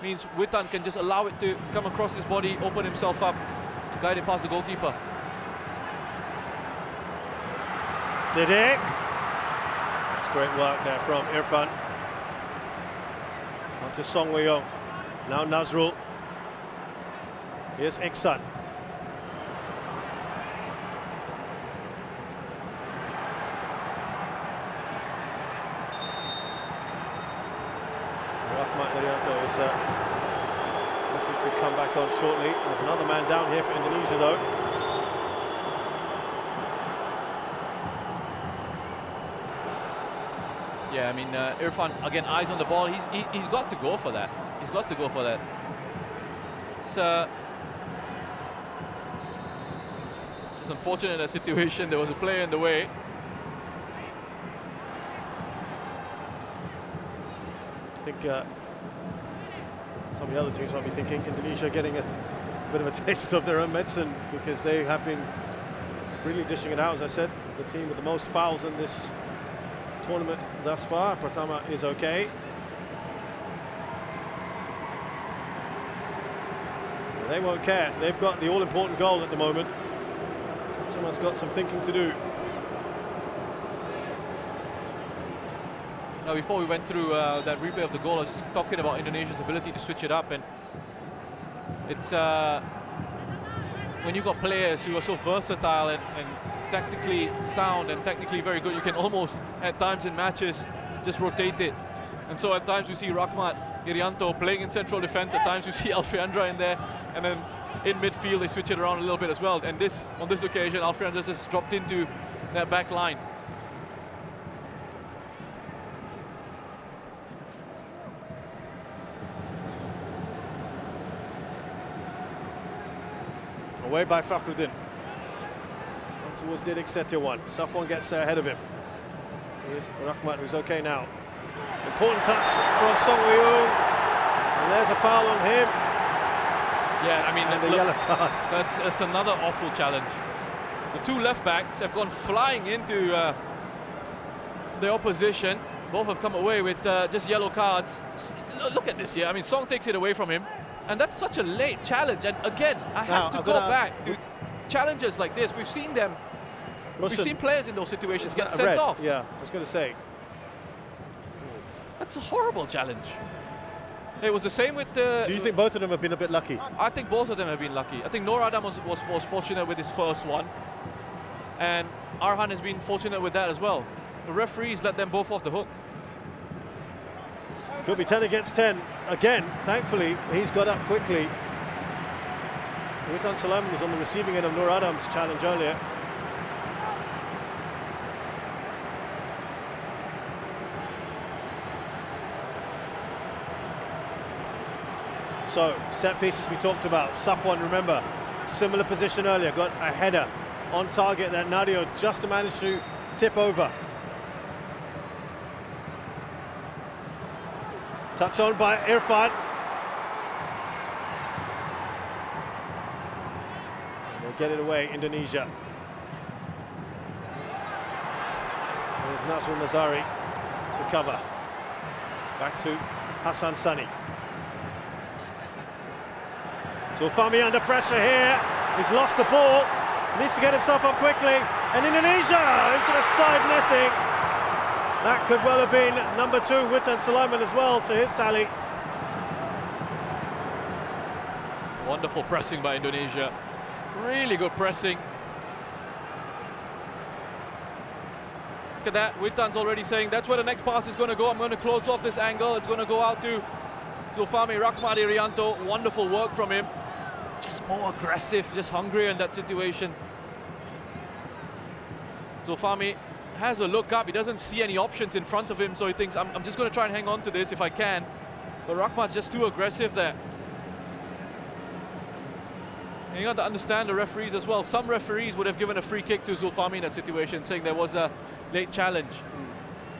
means Witan can just allow it to come across his body, open himself up, and guide it past the goalkeeper. Didik. That's great work there from Irfan. On to Song Wei-yong. Now Nazrul. Here's Iksan. Rahmat Irianto is looking to come back on shortly. There's another man down here for Indonesia though. Yeah, I mean, Irfan, again, eyes on the ball. He's got to go for that. He's got to go for that. It's just unfortunate, that situation. There was a player in the way. I think some of the other teams might be thinking Indonesia getting a bit of a taste of their own medicine, because they have been freely dishing it out. As I said, the team with the most fouls in this tournament thus far. Pratama is okay. They won't care. They've got the all-important goal at the moment. Someone's got some thinking to do. Now, before we went through that replay of the goal, I was just talking about Indonesia's ability to switch it up, and it's when you've got players who are so versatile and tactically sound and technically very good, you can almost, at times in matches, just rotate it. And so at times you see Rahmat Irianto playing in central defense, at times you see Alfiandra in there, and then in midfield they switch it around a little bit as well. And on this occasion, Alfiandra just dropped into that back line. Away by Fakhruddin. Towards Didik Setiawan. Safwan gets there ahead of him. Here's Rahmat, who's okay now. Important touch from Song Wei-yong. And there's a foul on him. Yeah, I mean, and the yellow card. That's another awful challenge. The two left backs have gone flying into the opposition. Both have come away with just yellow cards. Look at this here. I mean, Song takes it away from him. And that's such a late challenge. And again, I have to go back to challenges like this. We've seen them. We've seen players in those situations get sent off. Yeah, I was going to say. That's a horrible challenge. It was the same with the... Do you think both of them have been a bit lucky? I think both of them have been lucky. I think Nur Adam was fortunate with his first one. And Arhan has been fortunate with that as well. The referees let them both off the hook. Could be 10 against 10 again. Thankfully, he's got up quickly. Witan Sulaiman was on the receiving end of Nur Adam's challenge earlier. So, set pieces we talked about. Safwan, remember, similar position earlier, got a header on target that Nadio just managed to tip over. Touch on by Irfan. And they get it away, Indonesia. There's Nazrul Nazari to cover. Back to Hassan Sani. Zulfami under pressure here. He's lost the ball. Needs to get himself up quickly. And Indonesia into the side netting. That could well have been number 2, Witan Sulaiman, as well, to his tally. Wonderful pressing by Indonesia. Really good pressing. Look at that. Witan's already saying that's where the next pass is going to go. I'm going to close off this angle. It's going to go out to Zulfami Rahmat Irianto. Wonderful work from him. Just more aggressive, just hungrier in that situation. Zulfami has a look up. He doesn't see any options in front of him, so he thinks, I'm just going to try and hang on to this if I can. But Rahmat's just too aggressive there. And you got to understand the referees as well. Some referees would have given a free kick to Zulfami in that situation, saying there was a late challenge.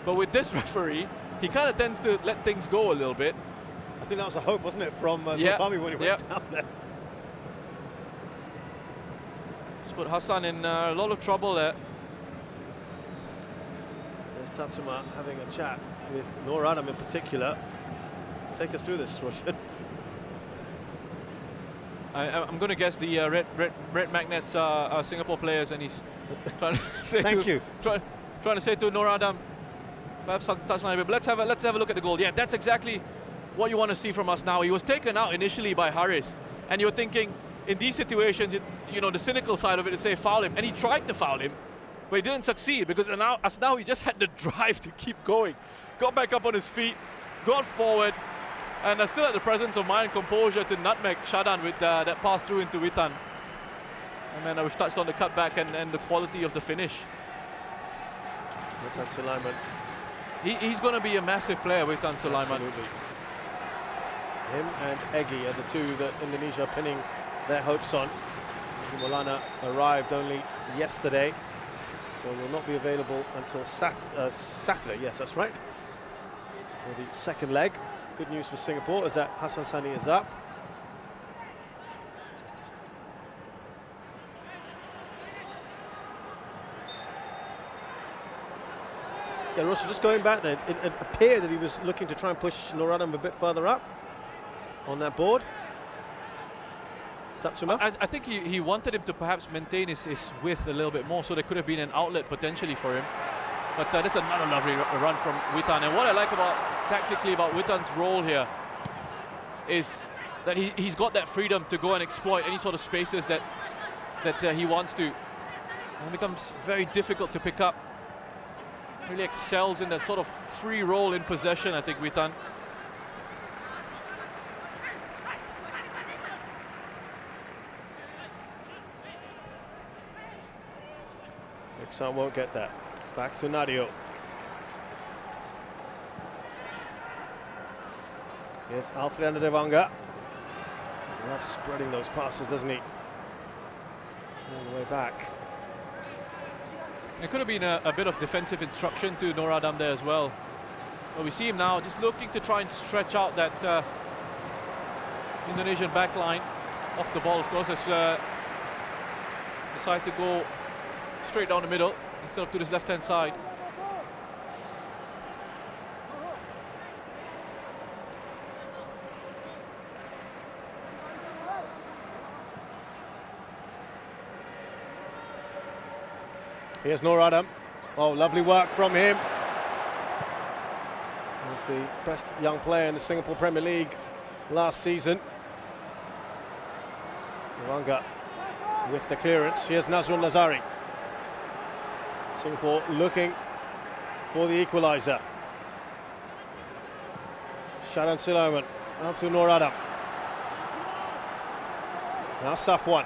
But with this referee, he kind of tends to let things go a little bit. I think that was a hope, wasn't it, from Zulfami when he went down there. It's put Hassan in a lot of trouble there. There's Tatsuma having a chat with Noor Adam in particular. Take us through this, Roshan. I'm going to guess the red magnets are Singapore players, and he's trying to say trying to say to Noor Adam, perhaps touch on it, but let's have a look at the goal. Yeah, that's exactly what you want to see from us now. He was taken out initially by Haris, and you're thinking in these situations, you know, the cynical side of it is say foul him, and he tried to foul him, but he didn't succeed because now he just had the drive to keep going, got back up on his feet, got forward. And still had the presence of mind and composure to nutmeg Shadan with that pass through into Witan. And then we've touched on the cutback and the quality of the finish. Witan Sulaiman. He's going to be a massive player, Witan Sulaiman. Absolutely. Him and Egy are the two that Indonesia are pinning their hopes on. Maulana arrived only yesterday, so will not be available until Saturday. Yes, that's right. For the second leg. Good news for Singapore is that Hassan Sani is up. Yeah, Rossa, just going back then, it appeared that he was looking to try and push Noor Adam a bit further up on that board. Tatsuma? I think he wanted him to perhaps maintain his width a little bit more, so there could have been an outlet potentially for him. But that's another lovely run from Witan. And what I like tactically about Witan's role here is that he's got that freedom to go and exploit any sort of spaces that he wants to. And it becomes very difficult to pick up. Really excels in that sort of free role in possession, I think, Witan. Iksan won't get that. Back to Nadio. Here's Alfredo Devanga. Loves spreading those passes, doesn't he? All the way back. It could have been a bit of defensive instruction to Noor Adam there as well. But we see him now just looking to try and stretch out that Indonesian back line off the ball. Of course, has decided to go straight down the middle instead of to this left-hand side. Here's Noor Adam. Oh, lovely work from him. He's the best young player in the Singapore Premier League last season. Devanga with the clearance. Here's Nazrul Nazari. Singapore looking for the equaliser. Shadan Sulaiman out to Noor Adam. Now Safwan.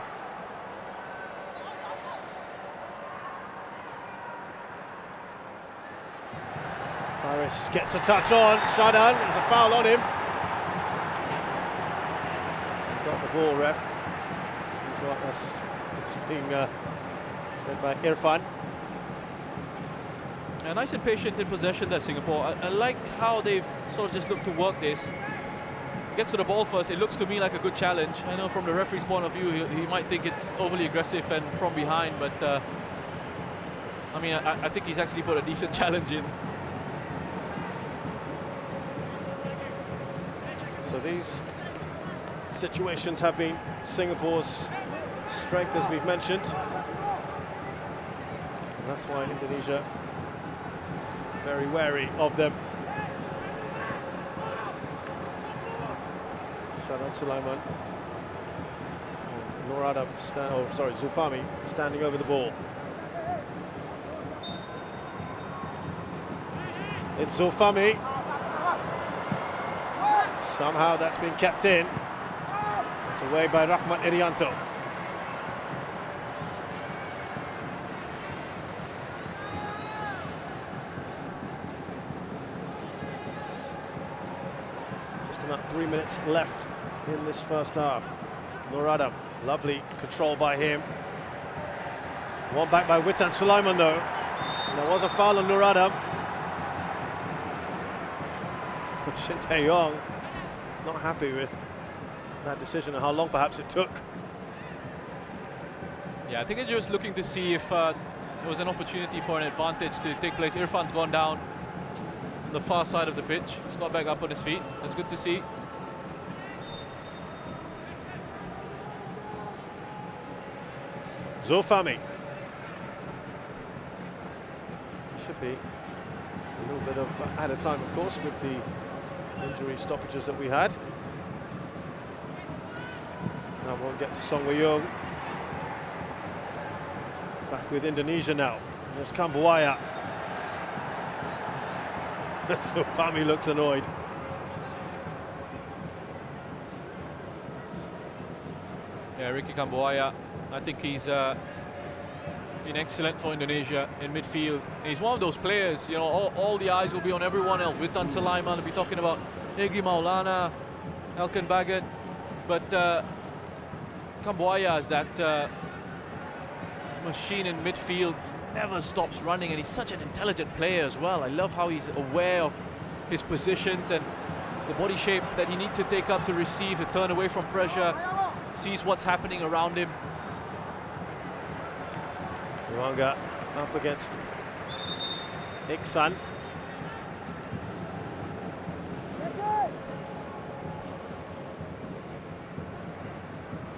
Faris gets a touch on Shadan. There's a foul on him. Got the ball, ref. It's being said by Irfan. Yeah, nice and patient in possession there, Singapore. I like how they've sort of just looked to work this. Gets to the ball first, it looks to me like a good challenge. I know from the referee's point of view, he might think it's overly aggressive and from behind, but I mean, I think he's actually put a decent challenge in. So these situations have been Singapore's strength, as we've mentioned. And that's why Indonesia very wary of them. Shadan Sulaiman. Zulfami standing over the ball. It's Zulfami. Somehow that's been kept in. It's away by Rahmat Irianto. Just about 3 minutes left in this first half. Nur Adam, lovely control by him. One back by Witan Sulaiman though. And there was a foul on Nur Adam. But Shin Tae-yong not happy with that decision and how long perhaps it took. Yeah, I think they're just looking to see if there was an opportunity for an advantage to take place. Irfan's gone down on the far side of the pitch. He's got back up on his feet. That's good to see. Zulfami. Should be a little bit of added time, of course, with the injury stoppages that we had. Now we'll get to Song Wei-young. Back with Indonesia now. There's Kambuaya. Zulfami looks annoyed. Yeah, Ricky Kambuaya, I think he's been excellent for Indonesia in midfield. He's one of those players, you know, all the eyes will be on everyone else. Witan Sulaiman will be talking about Egy Maulana, Elkan Baggett, but Kambuaya is that machine in midfield, never stops running, and he's such an intelligent player as well. I love how he's aware of his positions and the body shape that he needs to take up to receive, to turn away from pressure, sees what's happening around him. Ruanga up against Iksan.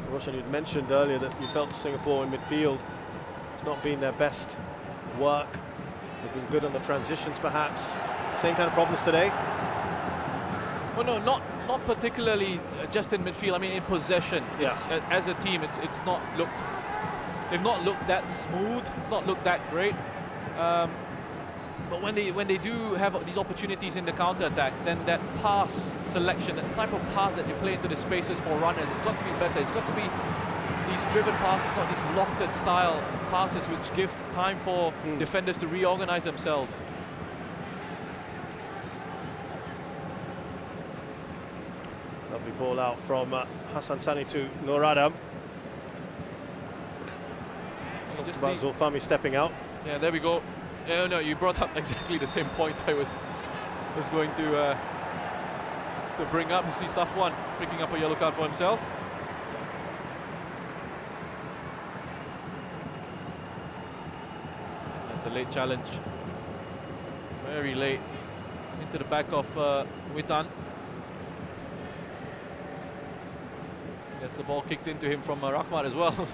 Roshan, you'd mentioned earlier that you felt Singapore in midfield, it's not been their best work. They've been good on the transitions, perhaps. Same kind of problems today? Well, no, not particularly just in midfield. I mean, in possession, yeah. As a team, it's not looked. They've not looked that smooth. It's not looked that great. But when they do have these opportunities in the counter-attacks, then that pass selection, that type of pass that they play into the spaces for runners, it's got to be better. It's got to be these driven passes, not these lofted style passes which give time for defenders to reorganize themselves. Lovely ball out from Hassan Sani to Nur Adam. Talked about Zulfami stepping out. Yeah, there we go. Yeah, no, you brought up exactly the same point I was going to bring up. You see Safwan picking up a yellow card for himself. That's a late challenge. Very late. Into the back of Witan. Gets the ball kicked into him from Rahmat as well.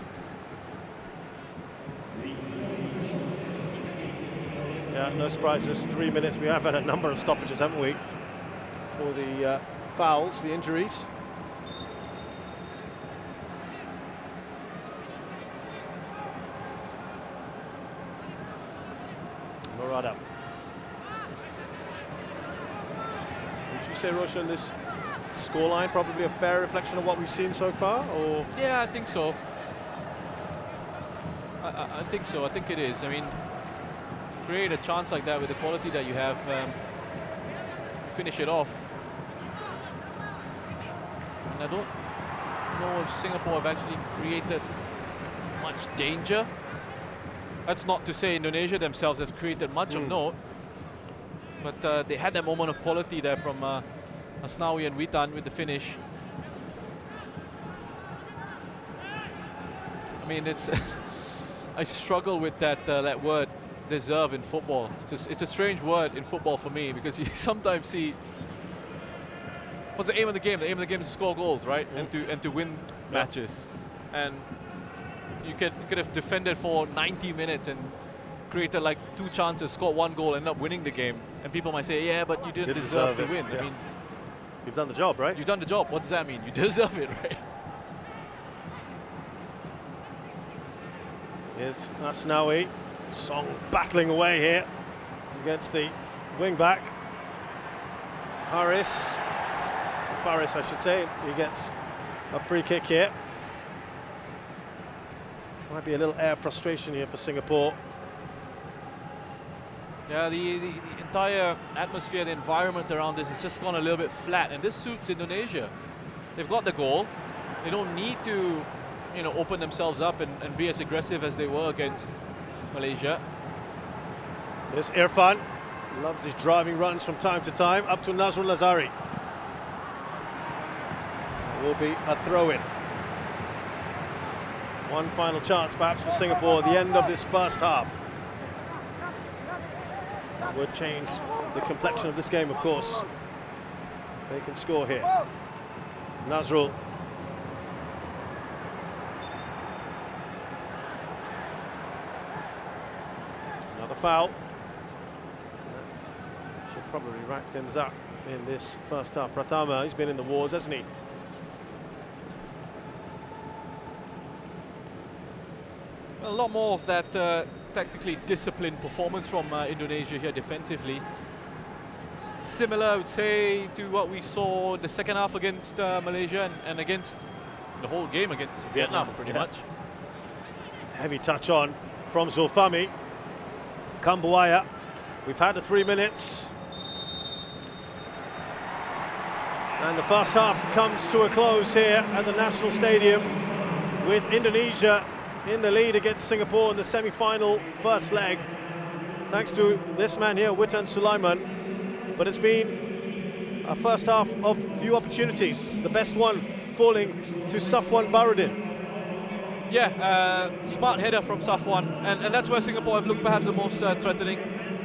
Yeah, no surprises. 3 minutes. We have had a number of stoppages, haven't we? For the fouls, the injuries. Murada. Would you say, Roshan, this scoreline probably a fair reflection of what we've seen so far, or? Yeah, I think so. I think so. I think it is. I mean, create a chance like that with the quality that you have, finish it off. And I don't know if Singapore have actually created much danger. That's not to say Indonesia themselves have created much of note. But they had that moment of quality there from Asnawi and Witan with the finish. I mean, it's I struggle with that word deserve in football. It's a strange word in football for me, because you sometimes see what's the aim of the game? The aim of the game is to score goals, right? And to win matches. And you could have defended for 90 minutes and created like 2 chances, scored 1 goal, end up winning the game. And people might say, yeah, but you didn't deserve to win. Yeah. I mean, you've done the job, right? You've done the job. What does that mean? You deserve it, right? Here's Asnawi. Song battling away here against the wing-back. Faris, I should say, he gets a free kick here. Might be a little air frustration here for Singapore. Yeah, the entire atmosphere, the environment around this has just gone a little bit flat, and this suits Indonesia. They've got the goal. They don't need to, you know, open themselves up and be as aggressive as they were against Malaysia. There's Irfan. Loves his driving runs from time to time. Up to Nazrul Lazari. It will be a throw-in. One final chance perhaps for Singapore at the end of this first half. That would change the complexion of this game, of course. They can score here. Nazrul. Another foul. Should probably rack things up in this first half. Pratama, he's been in the wars, hasn't he? A lot more of that tactically disciplined performance from Indonesia here defensively. Similar, I would say, to what we saw the second half against Malaysia and against the whole game against Vietnam, pretty much. Heavy touch on from Zulfami. Kambuaya. We've had the 3 minutes. And the first half comes to a close here at the National Stadium with Indonesia in the lead against Singapore in the semi-final first leg, thanks to this man here, Witan Sulaiman. But it's been a first half of few opportunities, the best one falling to Safwan Barudin. Yeah, smart header from Safwan, and that's where Singapore have looked perhaps the most threatening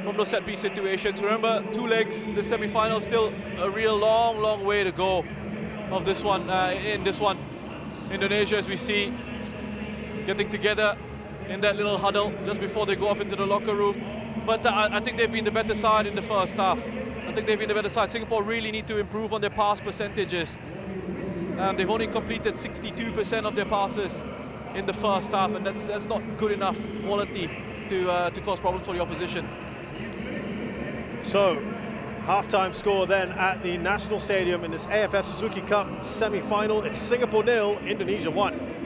from those set-piece situations. Remember, 2 legs, the semi-final, still a real long way to go of this one. In this one, Indonesia, as we see, getting together in that little huddle just before they go off into the locker room. But I think they've been the better side in the first half. I think they've been the better side. Singapore really need to improve on their pass percentages. They've only completed 62% of their passes in the first half, and that's not good enough quality to cause problems for the opposition. So, half-time score then at the National Stadium in this AFF Suzuki Cup semi-final. It's Singapore 0, Indonesia 1.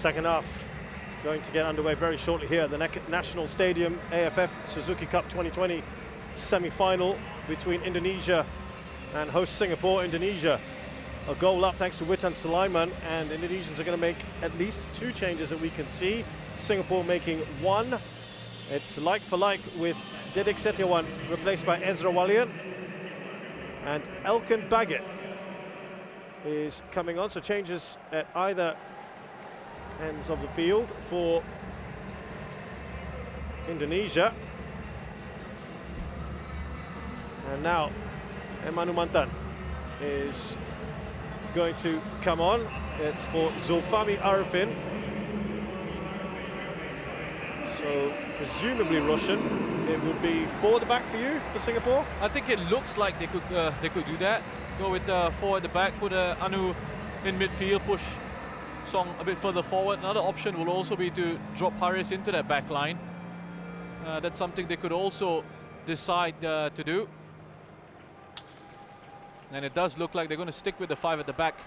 Second half going to get underway very shortly here at the National Stadium, AFF Suzuki Cup 2020 semi-final between Indonesia and host Singapore. Indonesia a goal up thanks to Witan Sulaiman, and Indonesians are going to make at least 2 changes that we can see. Singapore making 1. It's like for like with Dedik Setiawan replaced by Ezra Walian, and Elkan Baggett is coming on, so changes at either ends of the field for Indonesia. And now Emanu Mantan is going to come on. It's for Zulfami Arifin, so presumably Russian. It would be 4 at the back for you for Singapore. I think it looks like they could do that. Go with 4 at the back, put Anu in midfield, push Song a bit further forward. Another option will also be to drop Haris into that back line. That's something they could also decide to do. And it does look like they're going to stick with the 5 at the back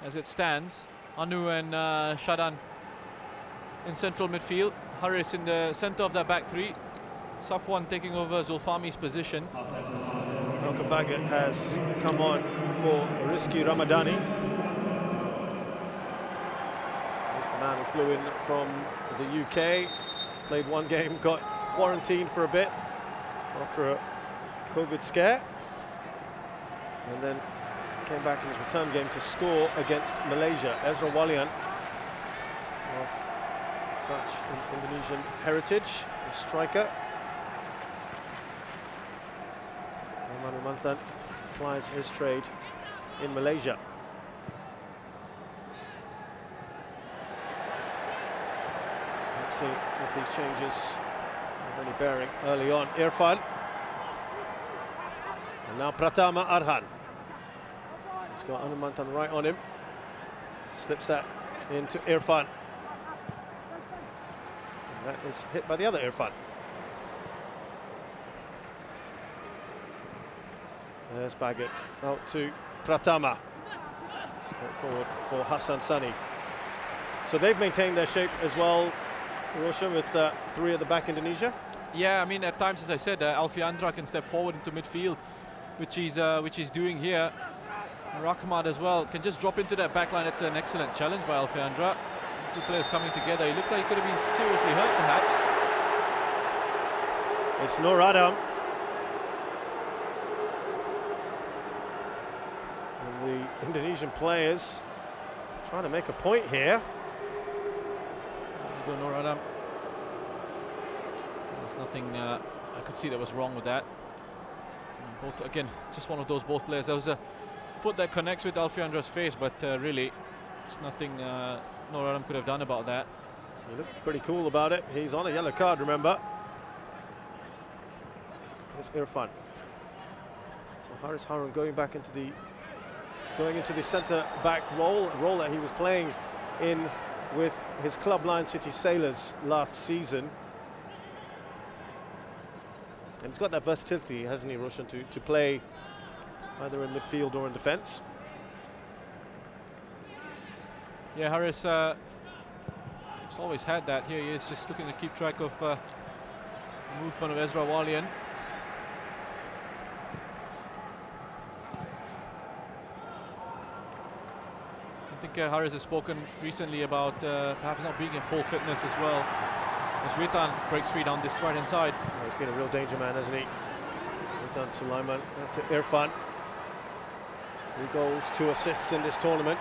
as it stands. Anu and Shadan in central midfield. Haris in the center of that back 3. Safwan taking over Zulfami's position. Elkan Baggett has come on for Rizky Ramadhani. He's the man who flew in from the UK, played 1 game, got quarantined for a bit after a COVID scare, and then came back in his return game to score against Malaysia. Ezra Walian of Dutch and Indonesian heritage, a striker. Emanu Mantan plies his trade in Malaysia. Let's see if these changes have any bearing early on. Irfan. And now Pratama Arhan. He's got Emanu Mantan right on him. Slips that into Irfan. And that is hit by the other Irfan. There's Baggett out to Pratama. Straight forward for Hassan Sani. So they've maintained their shape as well, Roshan, with 3 at the back, Indonesia. Yeah, I mean, at times, as I said, Alfiandra can step forward into midfield, which he's doing here. Rahmat as well can just drop into that back line. It's an excellent challenge by Alfiandra. 2 players coming together. He looked like he could have been seriously hurt, perhaps. It's Nur Adam. And the Indonesian players trying to make a point here. Go Nur Adam. There's nothing I could see that was wrong with that. And both, again, just one of those both players. There was a foot that connects with Alfiandra's face, but really, there's nothing Nur Adam could have done about that. He looked pretty cool about it. He's on a yellow card, remember. There's Irfan. So Haris Harun going into the centre back role that he was playing in with his club Lion City Sailors last season. And he's got that versatility, hasn't he, Roshan, to play either in midfield or in defence. Yeah, Haris has always had that. Here he is, just looking to keep track of the movement of Ezra Walian. I think Haris has spoken recently about perhaps not being in full fitness as well. As Witan breaks free down this right-hand side. Oh, he's been a real danger man, hasn't he? Witan Sulaiman to Irfan. 3 goals, 2 assists in this tournament.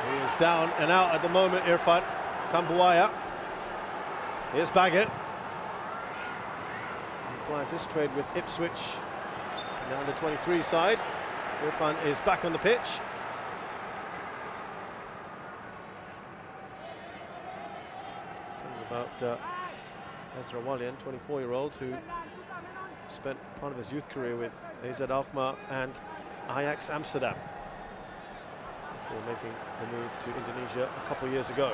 He is down and out at the moment, Irfan. Kambuaya. Here's Baggett. He applies his trade with Ipswich, the under-23 side. Irfan is back on the pitch. About Ezra Walian, 24-year-old, who spent part of his youth career with AZ Alkmaar and Ajax Amsterdam before making the move to Indonesia a couple of years ago.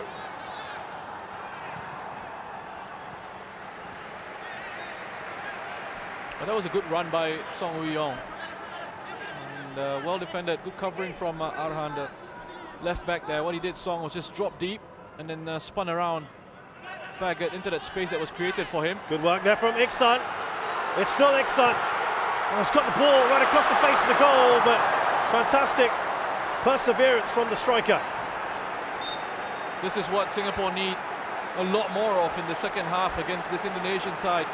Well, that was a good run by Song Woo-yong. And well defended, good covering from Arhan. left back there. What he did, Song, was just drop deep and then spun around back into that space that was created for him. Good work there from Iksan. It's still Iksan. Oh, he's got the ball right across the face of the goal, but fantastic perseverance from the striker. This is what Singapore need a lot more of in the second half against this Indonesian side.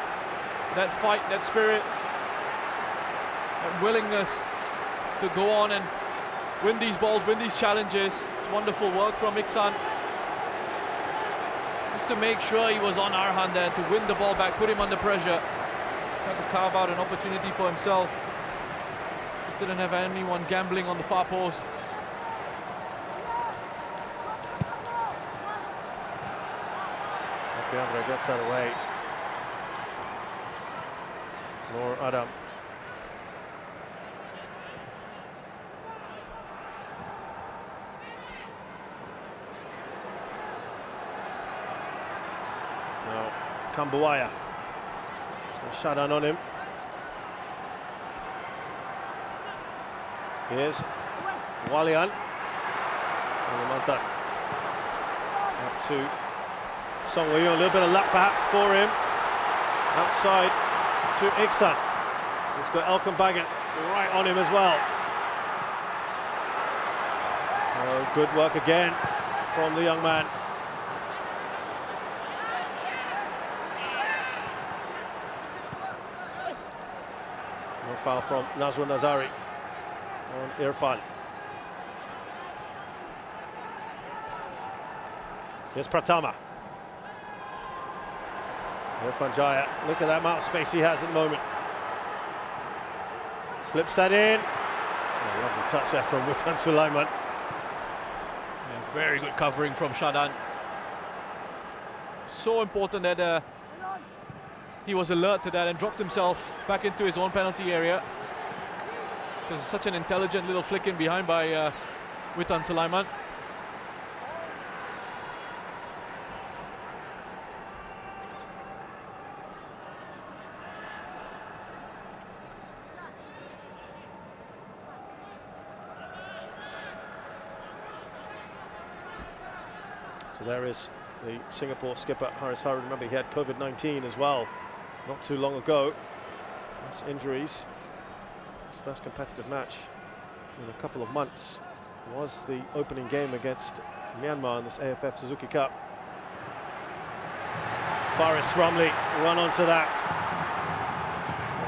That fight, that spirit, that willingness to go on and win these balls, win these challenges. It's wonderful work from Iksan. Just to make sure he was on Arhan there, to win the ball back, put him under pressure. Tried to carve out an opportunity for himself. Just didn't have anyone gambling on the far post. Andre gets that away. Nur Adam. Now Kambuaya. Shut down on him. Here's Walian. Up to Song Woo-yoon, a little bit of luck perhaps for him. Outside to Iksan. He's got Elkan Baggett right on him as well. Oh, good work again from the young man. No foul from Nazrul Nazari on Irfan. Here's Pratama. Irfan Jaya, look at that amount of space he has at the moment. Slips that in. Oh, lovely touch there from Witan Sulaiman. Yeah, very good covering from Shadan. So important that he was alert to that and dropped himself back into his own penalty area. Because it's such an intelligent little flick in behind by Witan Sulaiman. So there is the Singapore skipper, Haris Haru. Remember, he had COVID-19 as well not too long ago. Plus injuries. His first competitive match in a couple of months was the opening game against Myanmar in this AFF Suzuki Cup. Faris Ramli run onto that.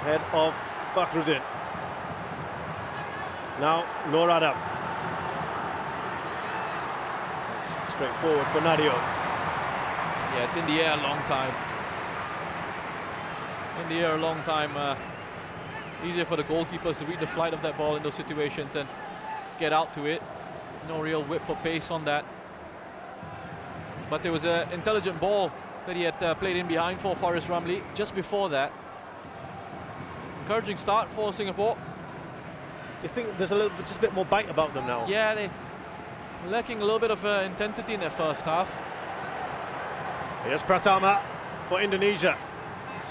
Ahead of Fakhruddin. Now Nur Adam. Straightforward for Nadio. Yeah, it's in the air a long time. In the air a long time. Easier for the goalkeepers to read the flight of that ball in those situations and get out to it. No real whip or pace on that. But there was an intelligent ball that he had played in behind for Faris Ramli just before that. Encouraging start for Singapore. Do you think there's just a bit more bite about them now? Yeah, they're lacking a little bit of intensity in their first half. Here's Pratama for Indonesia.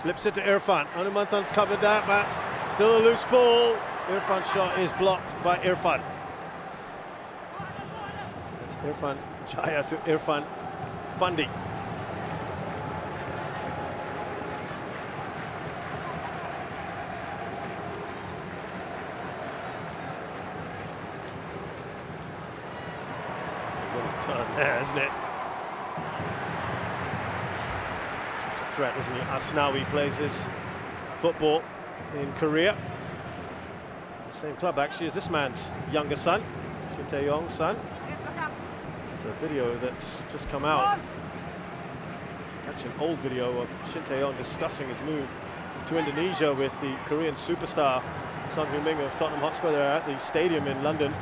Slips it to Irfan. Hanumantan's covered that, but still a loose ball. Irfan's shot is blocked by Irfan. It's Irfan Jaya to Irfan Fandi. Turn there, isn't it? Such a threat, isn't he? Asnawi plays his football in Korea. The same club actually as this man's younger son, Shin Tae-yong's son. It's a video that's just come out. Actually an old video of Shin Tae-yong discussing his move to Indonesia with the Korean superstar Son Heung-min of Tottenham Hotspur. They're at the stadium in London,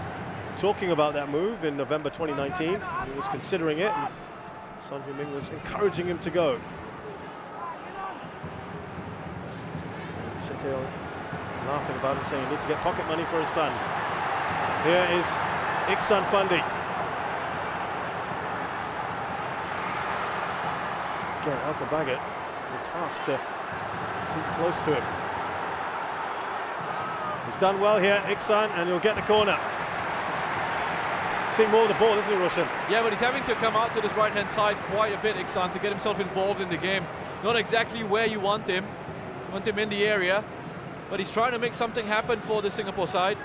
talking about that move in November 2019. He was considering it, and Son Heung-min was encouraging him to go. Shin Tae-yong laughing about it, saying he needs to get pocket money for his son. Here is Iksan Fandi. Again, Elkan Baggett, the task to keep close to him. He's done well here, Iksan, and he'll get the corner. seeing more of the ball, isn't he, Roshan? Yeah, but he's having to come out to this right-hand side quite a bit, Iksan, to get himself involved in the game. Not exactly where you want him. You want him in the area, but he's trying to make something happen for the Singapore side.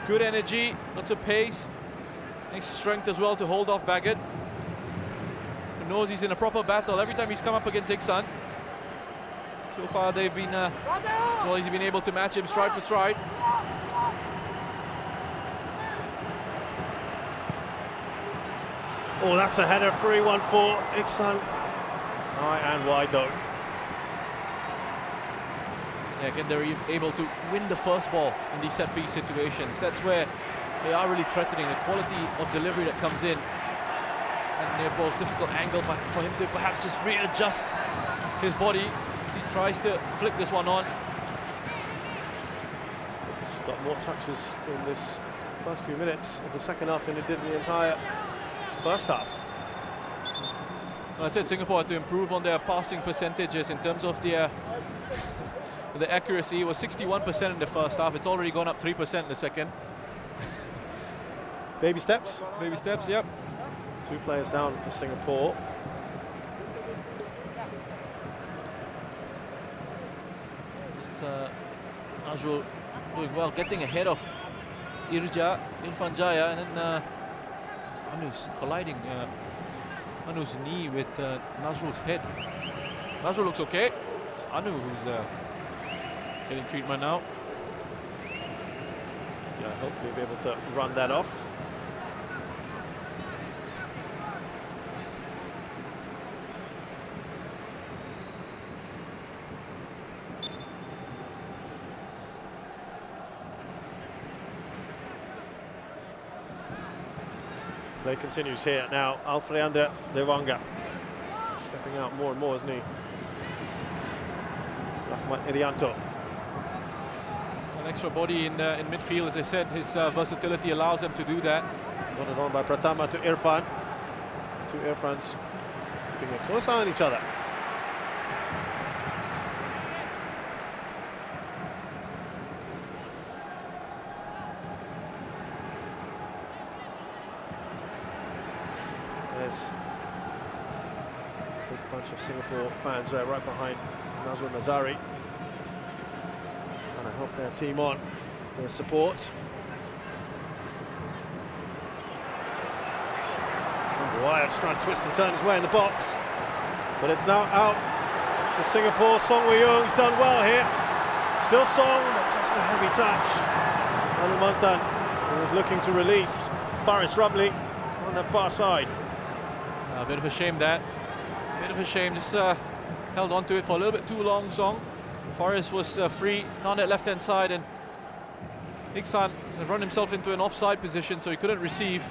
Good energy, lots of pace. Nice strength as well to hold off Baggett, who knows he's in a proper battle every time he's come up against Iksan. So far they've been, well, he's been able to match him stride for stride. Oh, that's a header, 3-1 for Iksan. High and wide though. Yeah, again, they're able to win the first ball in these set-piece situations. That's where they are really threatening, the quality of delivery that comes in. And near ball's difficult angle for him to perhaps just readjust his body as he tries to flick this one on. It's got more touches in this first few minutes of the second half than it did in the entire first half. Well, I said Singapore had to improve on their passing percentages in terms of their the accuracy. It was 61% in the first half. It's already gone up 3% in the second. Baby steps? Baby steps, yep. 2 players down for Singapore. Nazrul doing well, getting ahead of Irfan Jaya, and then Anu's colliding Anu's knee with Nazrul's head. Nazrul looks okay. It's Anu who's getting treatment now. Yeah, hopefully be able to run that off. Play continues here now. Alfreander Lewanga stepping out more and more, isn't he? Rahmat Irianto. An extra body in midfield, as I said, his versatility allows him to do that. Got it on by Pratama to Irfan. 2 Irfans keeping a close eye on each other. There's a big bunch of Singapore fans there right behind Nazrul Nazari. And I hope their team on their support. Wyatt's trying to twist and turn his way in the box, but it's now out to Singapore. Song Wei-Young's done well here. Still Song, but just a heavy touch. Anumantan, who was looking to release Faris Rumley on the far side. A bit of a shame that. A bit of a shame, just held on to it for a little bit too long, Song. Faris was free down that left-hand side, and Iksan had run himself into an offside position, so he couldn't receive.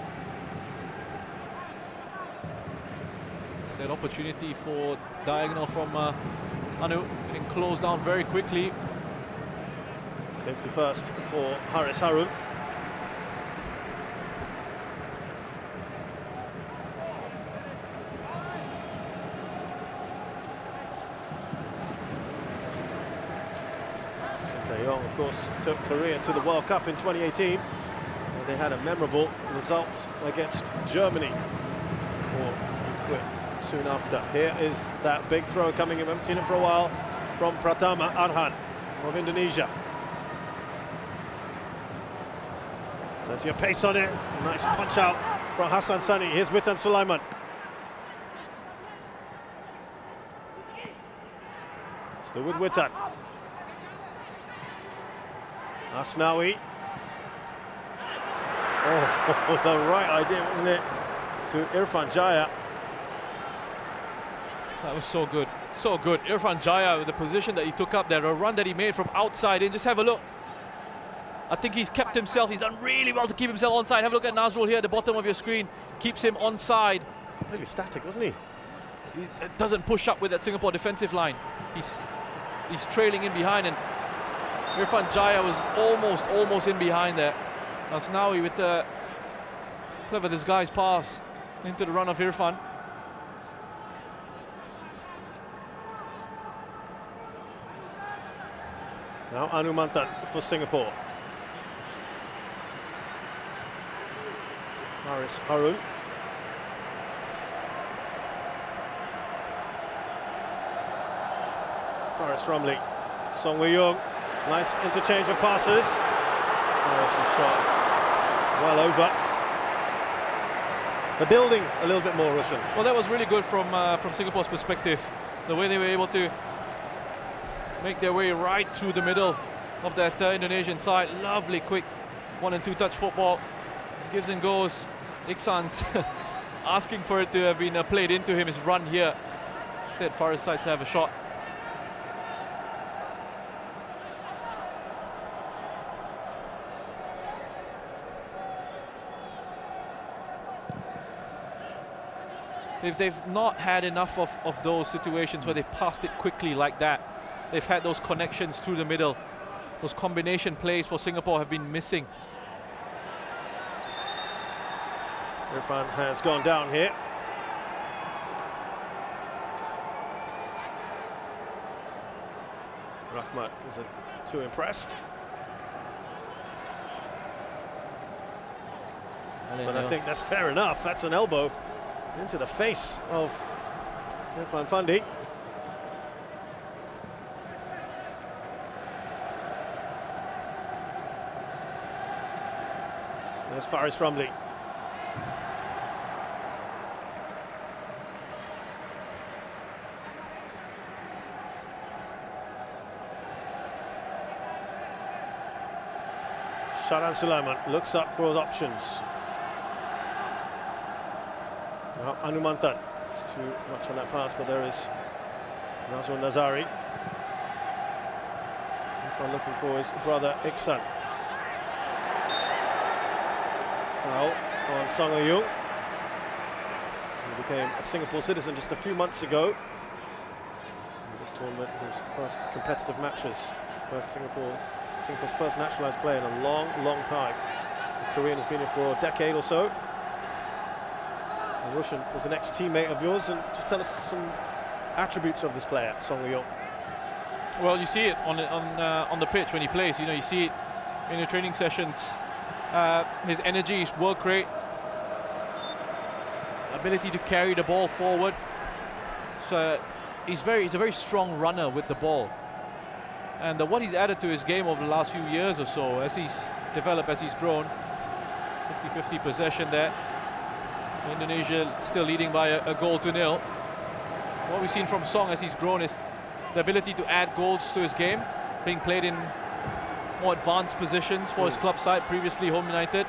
That opportunity for diagonal from Anu, getting closed down very quickly. Safety first for Haris Harun. Taeyong, of course, took Korea to the World Cup in 2018, where they had a memorable result against Germany before he quit soon after. Here is that big throw coming in. We haven't seen it for a while from Pratama Arhan of Indonesia. Plenty of pace on it. Nice punch out from Hassan Sani. Here's Witan Sulaiman. Still with Witan. Asnawi. Oh, the right idea, wasn't it? To Irfan Jaya. That was so good, so good. Irfan Jaya with the position that he took up there, a run that he made from outside in. Just have a look. I think he's kept himself, he's done really well to keep himself onside. Have a look at Nazrul here at the bottom of your screen. Keeps him onside. Completely static, wasn't he? He doesn't push up with that Singapore defensive line. He's trailing in behind, and Irfan Jaya was almost in behind there. Asnawi with the clever disguised pass into the run of Irfan. Now Anumantan for Singapore. Haris Harun. Faris Rumley, Song Wei-young, nice interchange of passes. Faris' shot well over. They're building a little bit more, Russian. Well, that was really good from Singapore's perspective. The way they were able to make their way right through the middle of that Indonesian side. Lovely, quick 1 and 2 touch football. Gives and goes. Iksan's asking for it to have been played into him, his run here. Instead, Faris decides to have a shot. They've not had enough of those situations where they've passed it quickly like that. They've had those connections through the middle. Those combination plays for Singapore have been missing. Irfan has gone down here. Rahmat isn't too impressed. But I think that's fair enough. That's an elbow into the face of Irfan Fandi. There's Faris Rumley. Sharan Sulaiman looks up for his options. Now Anumantan, it's too much on that pass, but there is Nazrul Nazari. Irfan looking for his brother Iksan. Foul on Song Wei-young. He became a Singapore citizen just a few months ago. In this tournament, his first competitive matches. Singapore's first naturalised player in a long, long time. The Korean has been here for a decade or so. And Rushan was an ex-teammate of yours, and just tell us some attributes of this player, Song Wei-young. Well, you see it on the pitch when he plays. You know, you see it in the training sessions. His energy, his work rate, ability to carry the ball forward. So he's a very strong runner with the ball. And what he's added to his game over the last few years or so, as he's developed, as he's grown, 50-50 possession there. Indonesia still leading by a goal to nil. What we've seen from Song as he's grown is the ability to add goals to his game, being played in more advanced positions for his club side, previously Home United,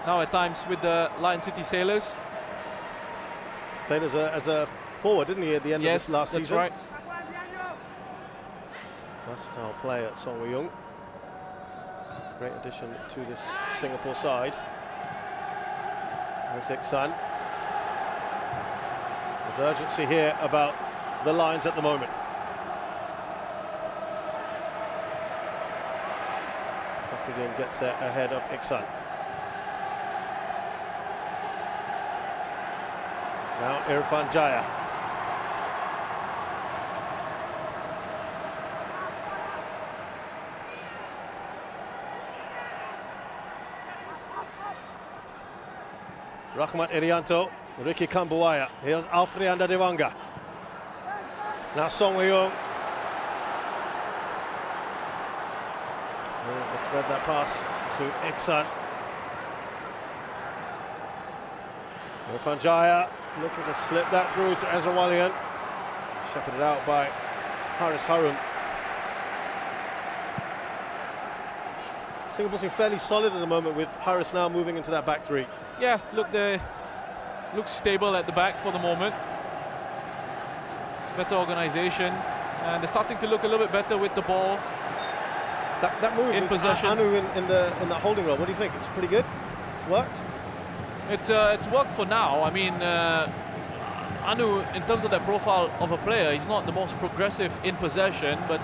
now at times with the Lion City Sailors. Played as a forward, didn't he, at the end of this last season? Yes, that's right. Versatile player, Song Wei-young. Great addition to this Singapore side. There's Iksan. There's urgency here about the Lions at the moment. Again gets there ahead of Iksan. Now Irfan Jaya. Rahmat Irianto, Ricky Kambuaya. Here's Alfrianda Dewanga. Now Song Wei-young. To thread that pass to Iksan. Irfan Jaya looking to slip that through to Ezra Walian. Shepherded out by Haris Harun. Singapore seem fairly solid at the moment, with Haris now moving into that back three. Yeah, look, they look stable at the back for the moment. Better organisation, and they're starting to look a little bit better with the ball. That move in possession. Anu in that holding role, what do you think? It's pretty good? It's worked? It's worked for now. I mean, Anu, in terms of that profile of a player, he's not the most progressive in possession, but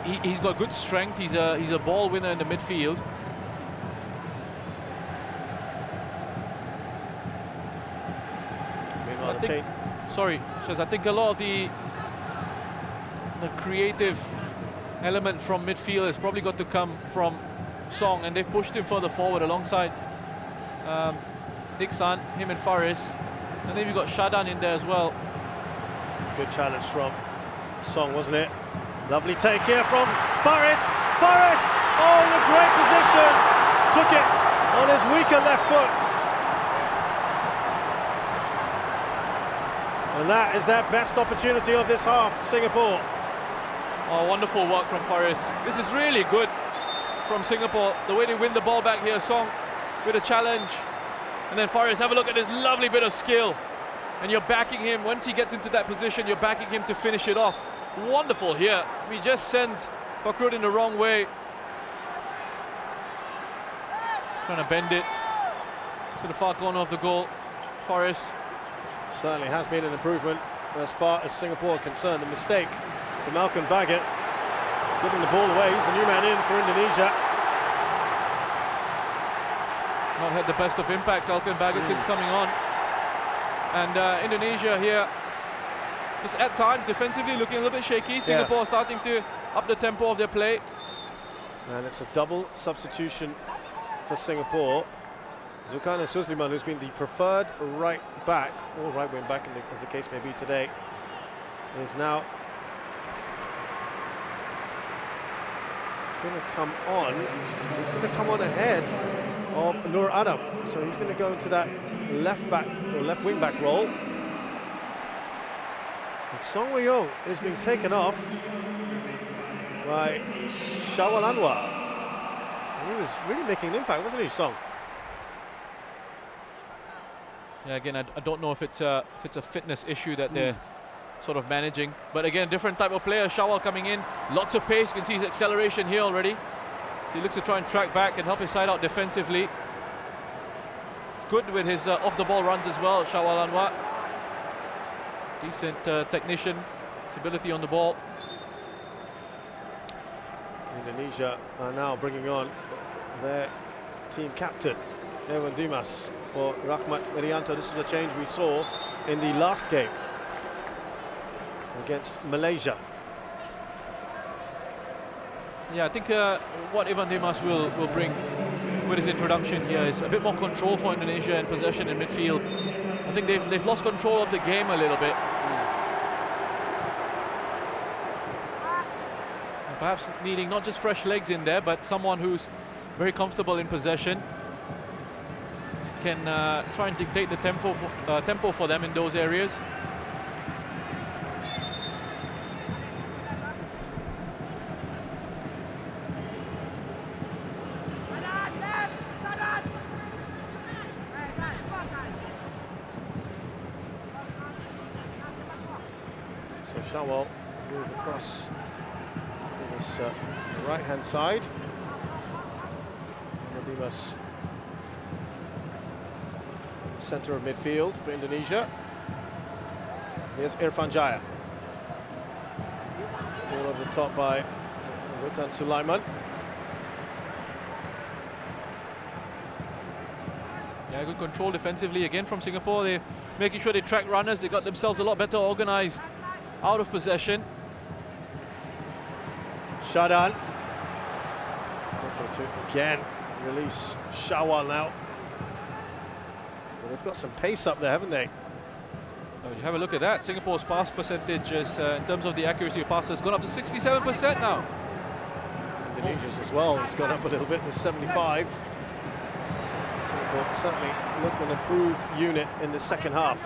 he's got good strength. He's a ball winner in the midfield. I think a lot of the creative element from midfield has probably got to come from Song, and they've pushed him further forward alongside Iksan, him and Faris. And then you've got Shadan in there as well. Good challenge from Song, wasn't it? Lovely take here from Faris. Faris! Oh, in a great position. Took it on his weaker left foot. And that is their best opportunity of this half, Singapore. Oh, wonderful work from Faris. This is really good from Singapore. The way they win the ball back here, Song with a challenge. And then Faris, have a look at this lovely bit of skill. And you're backing him, once he gets into that position, you're backing him to finish it off. Wonderful here. He just sends Fakrud in the wrong way. Trying to bend it to the far corner of the goal. Faris. Certainly has been an improvement as far as Singapore are concerned. The mistake for Malcolm Baggett, giving the ball away. He's the new man in for Indonesia. Not had the best of impacts, Malcolm Baggett, since coming on. And Indonesia here, just at times defensively looking a little bit shaky. Singapore starting to up the tempo of their play. And it's a double substitution for Singapore. Zulkarnain Susliman, who's been the preferred right back, or right wing back as the case may be today, is now going to come on. He's going to come on ahead of Nur Adam. So he's going to go into that left back or left wing back role. And Song Wei-yong is being taken off by Shawal Anwar. He was really making an impact, wasn't he, Song? Yeah, again, I don't know if it's a fitness issue that they're sort of managing. But again, different type of player. Shawal coming in, lots of pace. You can see his acceleration here already. So he looks to try and track back and help his side out defensively. It's good with his off-the-ball runs as well, Shawal Anwar. Decent technician, his ability on the ball. Indonesia are now bringing on their team captain, Evan Dimas, for Rahmat Irianto. This is the change we saw in the last game against Malaysia. Yeah, I think what Evan Dimas will bring with his introduction here is a bit more control for Indonesia and possession in midfield. I think they've lost control of the game a little bit. And perhaps needing not just fresh legs in there, but someone who's very comfortable in possession. Can try and dictate the tempo for them in those areas. So Shawal move across to this right-hand side. And Dimas centre of midfield for Indonesia. Here's Irfan Jaya. Ball over the top by Rutan Sulaiman. Yeah, good control defensively again from Singapore. They're making sure they track runners. They got themselves a lot better organised out of possession. Shadan. Looking to again release Shawal now. Well, they've got some pace up there, haven't they? Oh, you have a look at that. Singapore's pass percentage is, in terms of the accuracy of passes, has gone up to 67% now. Indonesia's as well. It's gone up a little bit to 75. Singapore certainly look an improved unit in the second half.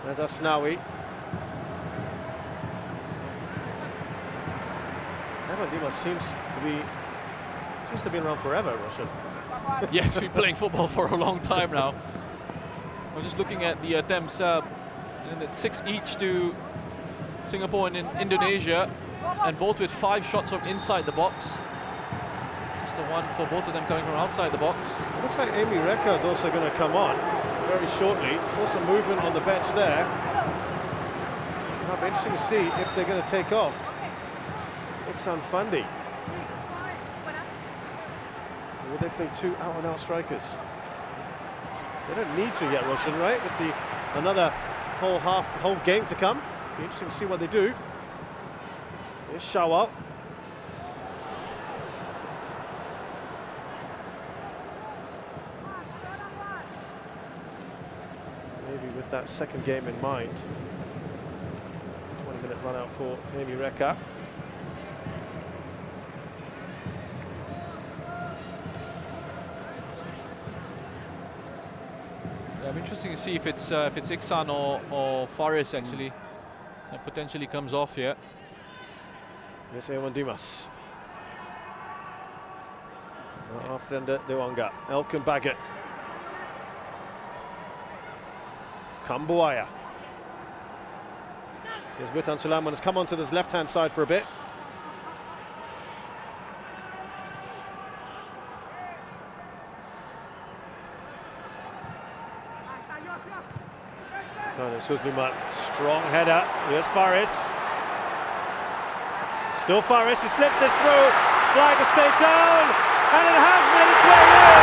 There's Asnawi. Evan Dimas seems to have been around forever, Roshan. Yeah, he's been playing football for a long time now. I'm just looking at the attempts, and it's 6 each to Singapore and Indonesia, and both with 5 shots from inside the box. Just the one for both of them coming from outside the box. It looks like Amy Reka is also going to come on very shortly. Saw some movement on the bench there. It'll be interesting to see if they're going to take off Iksan Fandi. Will they play 2 out-and-out strikers? They don't need to yet, Roshan, right? With another whole game to come. Be interesting to see what they do. Here's Shawal. with that second game in mind. 20-minute run out for Amy Reka. Yeah, interesting to see if it's Iksan or Faris actually that potentially comes off here. Yes, Ewan Dimas. Afrenda Dewanga, Elkin Baggett. Kambuaya. Here's Witan Sulaiman, has come onto this left-hand side for a bit. Suzliman, strong header. Here's Faris. Still Faris, he slips this through. Flag has stayed down, and it has made its way in.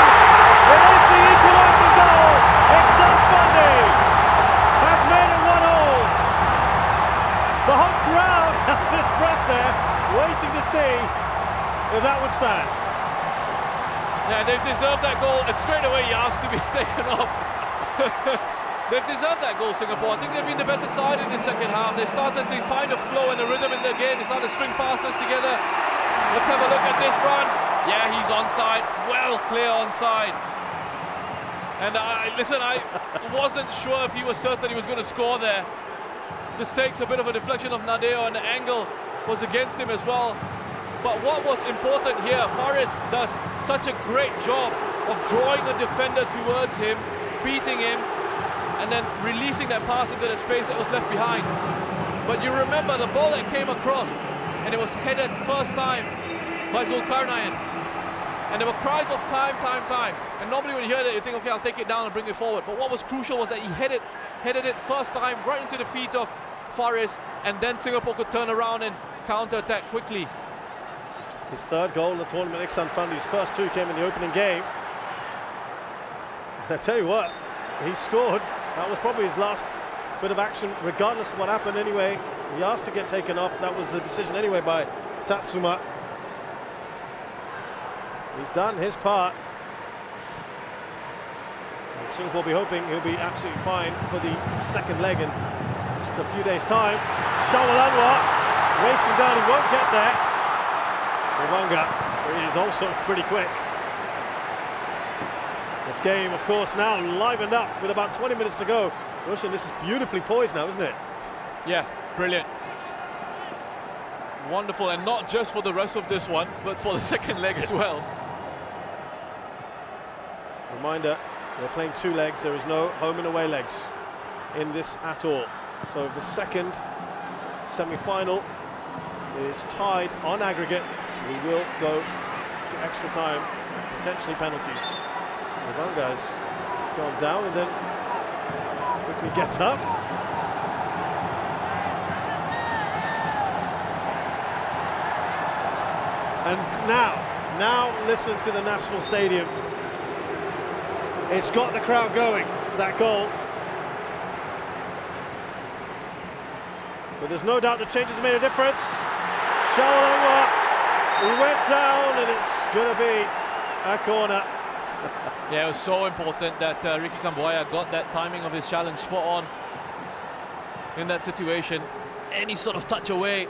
It is the equalising goal. Iksan Fundi has made it 1-all. The whole crowd held its breath there, waiting to see if that would stand. Yeah, they've deserved that goal, and straight away he asked to be taken off. They've deserved that goal, Singapore. I think they've been the better side in the second half. They started to find a flow and a rhythm in the game. They started to string passes together. Let's have a look at this run. Yeah, he's onside. Well clear onside. And listen, I wasn't sure if he was certain he was going to score there. This takes a bit of a deflection of Nadeo, and the angle was against him as well. But what was important here, Faris does such a great job of drawing a defender towards him, beating him, and then releasing that pass into the space that was left behind. But you remember the ball that came across, and it was headed first time by Zulkarnain. And there were cries of time. And normally when you hear that, you think, okay, I'll take it down and bring it forward. But what was crucial was that he headed it first time right into the feet of Faris, and then Singapore could turn around and counter-attack quickly. His third goal in the tournament, Iksan Fundi's first two came in the opening game. And I tell you what, he scored. That was probably his last bit of action, regardless of what happened anyway. He asked to get taken off. That was the decision anyway by Tatsuma. He's done his part. And Singapore will be hoping he'll be absolutely fine for the second leg in just a few days' time. Shawalanwa racing down, he won't get there. Rwanga is also pretty quick. This game, of course, now livened up with about 20 minutes to go. Roshan, this is beautifully poised now, isn't it? Yeah, brilliant. Wonderful, and not just for the rest of this one, but for the second leg as well. Reminder, they're playing two legs. There is no home and away legs in this at all. So the second semi-final is tied on aggregate. We will go to extra time, potentially penalties. Rwanga has gone down and then quickly gets up. And now listen to the National Stadium. It's got the crowd going, that goal. But there's no doubt the changes have made a difference. Shawalanwa, he went down, and it's going to be a corner. Yeah, it was so important that Ricky Kambuaya got that timing of his challenge spot on in that situation. Any sort of touch away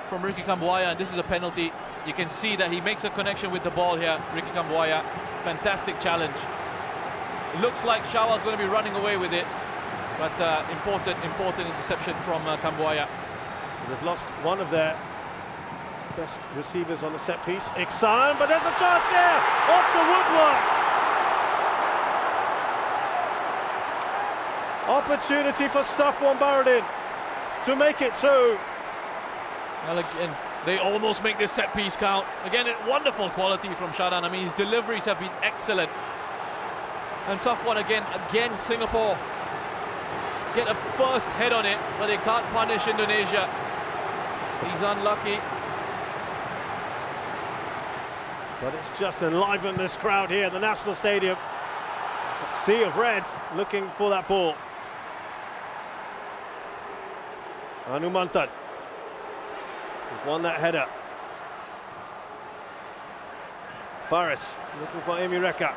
from Ricky Kambuaya, and this is a penalty. You can see that he makes a connection with the ball here, Ricky Kambuaya. Fantastic challenge. It looks like Shawa's going to be running away with it, but important interception from Kambuaya. They've lost one of their best receivers on the set piece, Iksan, but there's a chance here off the woodwork. Opportunity for Safwan Baradin to make it two. Well, again, they almost make this set piece count. Again, wonderful quality from Shadan. I mean, his deliveries have been excellent. And Safwan again, Singapore get a first head on it, but they can't punish Indonesia. He's unlucky. But it's just enlivened this crowd here at the National Stadium. It's a sea of red looking for that ball. Anumantan. He's won that header. Faris looking for Amy Reka.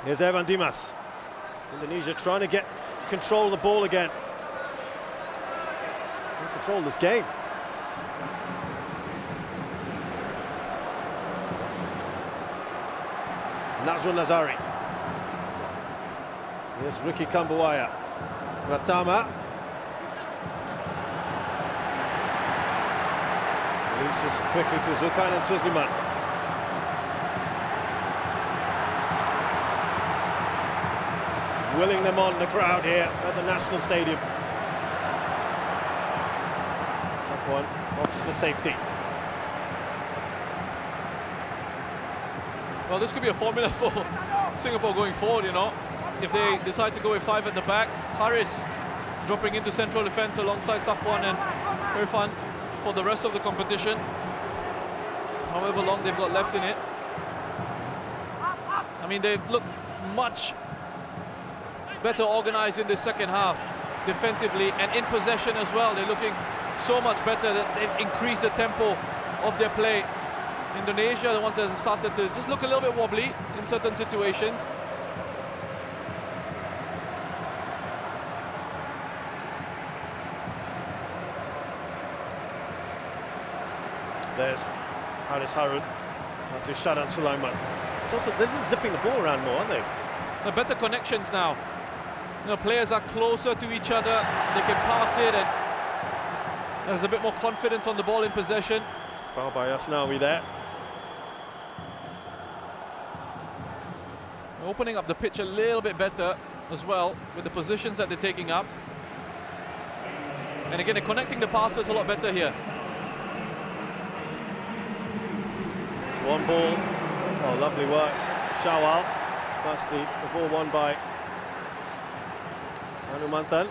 Here's Evan Dimas. Indonesia trying to get control of the ball again. Control this game. Nazrul Nazari. Here's Ricky Kambuaya. Pratama. Releases quickly to Zulkarnain Suzliman. Willing them on, the crowd here at the National Stadium. Safwan opts for safety. Well, this could be a formula for Singapore going forward, you know. If they decide to go with 5 at the back, Haris dropping into central defence alongside Safwan and Irfan for the rest of the competition, however long they've got left in it. I mean, they've looked much better organised in the second half, defensively and in possession as well. They're looking so much better that they've increased the tempo of their play. Indonesia, the ones that have started to just look a little bit wobbly in certain situations. There's Haris Harun to Shadan Sulaiman. It's also, this is zipping the ball around more, aren't they? The better connections now. You know, players are closer to each other. They can pass it, and there's a bit more confidence on the ball in possession. Foul by Asnawi there. Opening up the pitch a little bit better as well with the positions that they're taking up. And again, they're connecting the passes a lot better here. One ball. Oh, lovely work. Shawal. Firstly, the ball won by Hanumantan.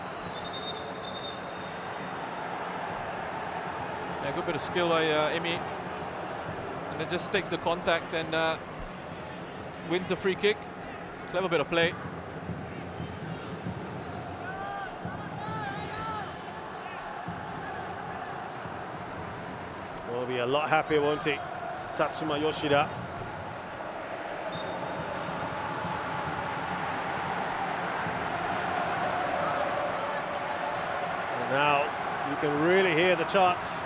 Yeah, good bit of skill by Emi. And it just takes the contact and wins the free kick. Clever bit of play. Will be a lot happier, won't he? Tatsuma Yoshida. And now you can really hear the chants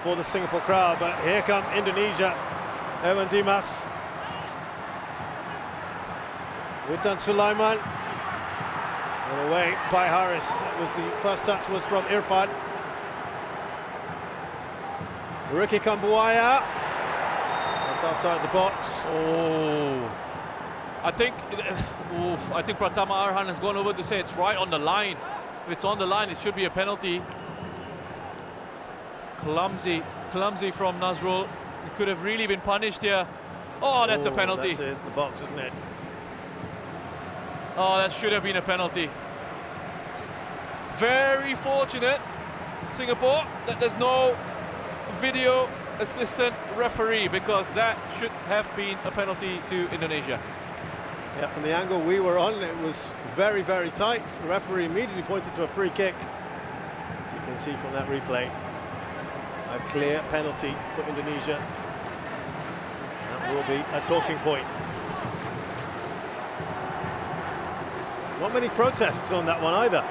for the Singapore crowd, but here come Indonesia. Evan Dimas. Witan Sulaiman. And away by Haris. That was the first touch was from Irfan. Ricky Kambuaya. That's outside the box. Oh, I think Pratama Arhan has gone over to say it's right on the line. If it's on the line, it should be a penalty. Clumsy from Nazrul. He could have really been punished here. Oh, that's a penalty. That's in the box, isn't it? Oh, that should have been a penalty. Very fortunate, Singapore, that there's no video assistant referee, because that should have been a penalty to Indonesia. Yeah, from the angle we were on, it was very, very tight. The referee immediately pointed to a free kick. As you can see from that replay, a clear penalty for Indonesia. That will be a talking point. Not many protests on that one either.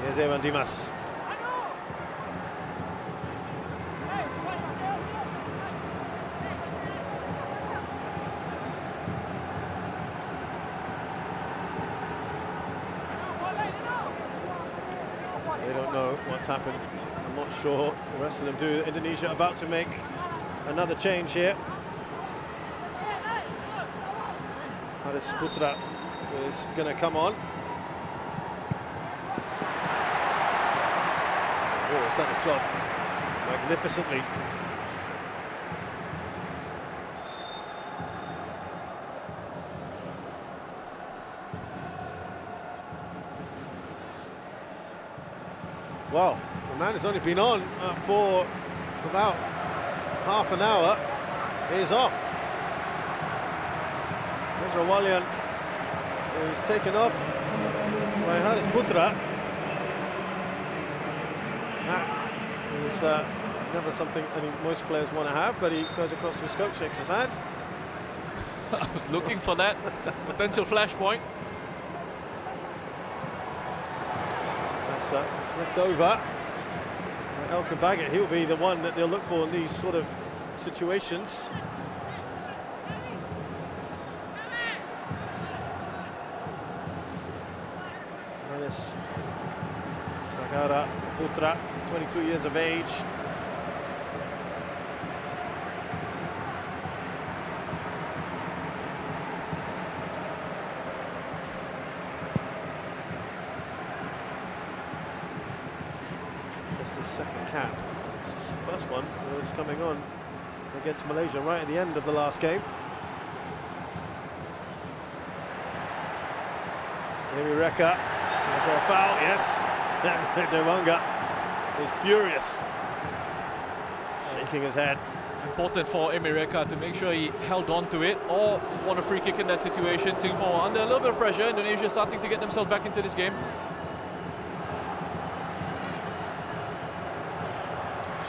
Here's Evan Dimas. They don't know what's happened. I'm not sure the rest of them do. Indonesia about to make another change here. Haris Putra is going to come on. Oh, he's done his job magnificently. Well, the man who's only been on for about half an hour is off. There's Rawalian, who's taken off by Haris Putra. That is never something I think most players want to have, but he goes across to his coach, shakes his hand. I was looking for that potential flashpoint. That's flipped over. El Kabaget, he'll be the one that they'll look for in these sort of situations. This Sagara Putra, 22 years of age. Just his second cap. His first one was coming on against Malaysia right at the end of the last game. Amy Reka. Was there a foul? Yes. Dewanga is furious, shaking his head. Important for Emireka to make sure he held on to it or won a free kick in that situation. Singapore under a little bit of pressure. Indonesia starting to get themselves back into this game.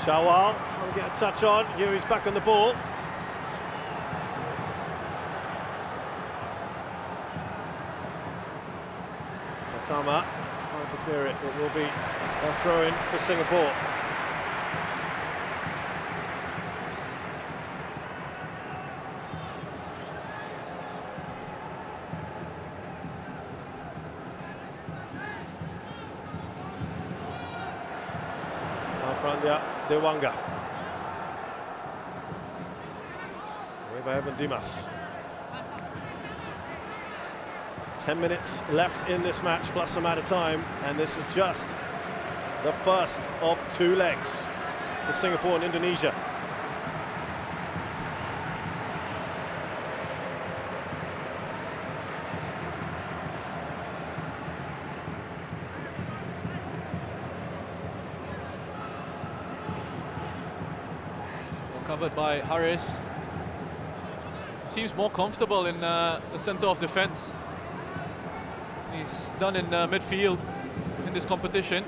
Shawal trying to get a touch on. Here he's back on the ball. Tama trying to clear it. It will be a throw-in for Singapore. Alfrandia Dewanga. Away by Evan Dimas. 10 minutes left in this match, plus some added time, and this is just the first of two legs for Singapore and Indonesia. Well covered by Haris. Seems more comfortable in the centre of defence. He's done in midfield in this competition.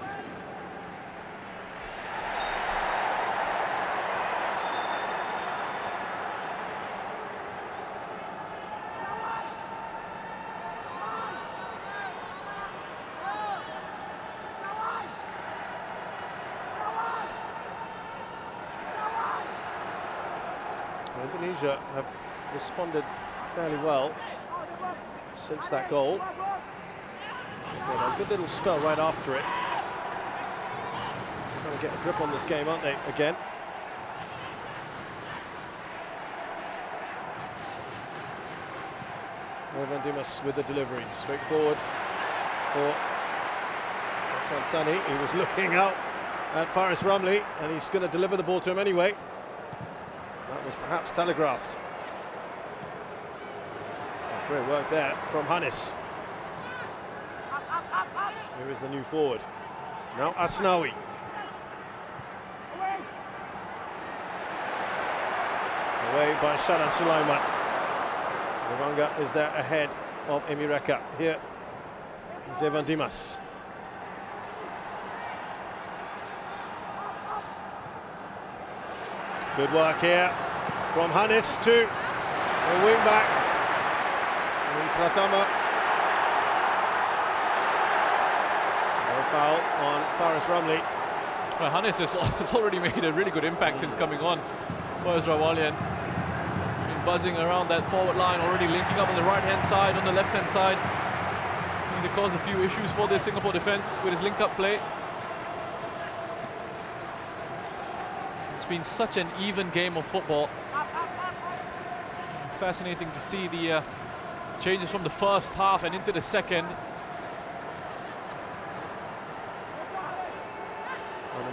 Indonesia have responded fairly well since that goal. A good little spell right after it. Trying to get a grip on this game, aren't they, again? Evan Dimas with the delivery. Straightforward for Hassan Sani. He was looking out at Faris Ramli, and he's going to deliver the ball to him anyway. That was perhaps telegraphed. Oh, great work there from Hannes. Here is the new forward. Now Asnawi. Away by Sharan Sulaiman. Dewanga is there ahead of Emireka. Here is Evan Dimas. Good work here from Hannes to the wing back. Pratama. Foul on Faris Ramli. Well, Hannes has already made a really good impact since coming on for Ezra Walian. Been buzzing around that forward line, already linking up on the right-hand side, on the left-hand side. He caused a few issues for the Singapore defence with his link-up play. It's been such an even game of football. Fascinating to see the changes from the first half and into the second.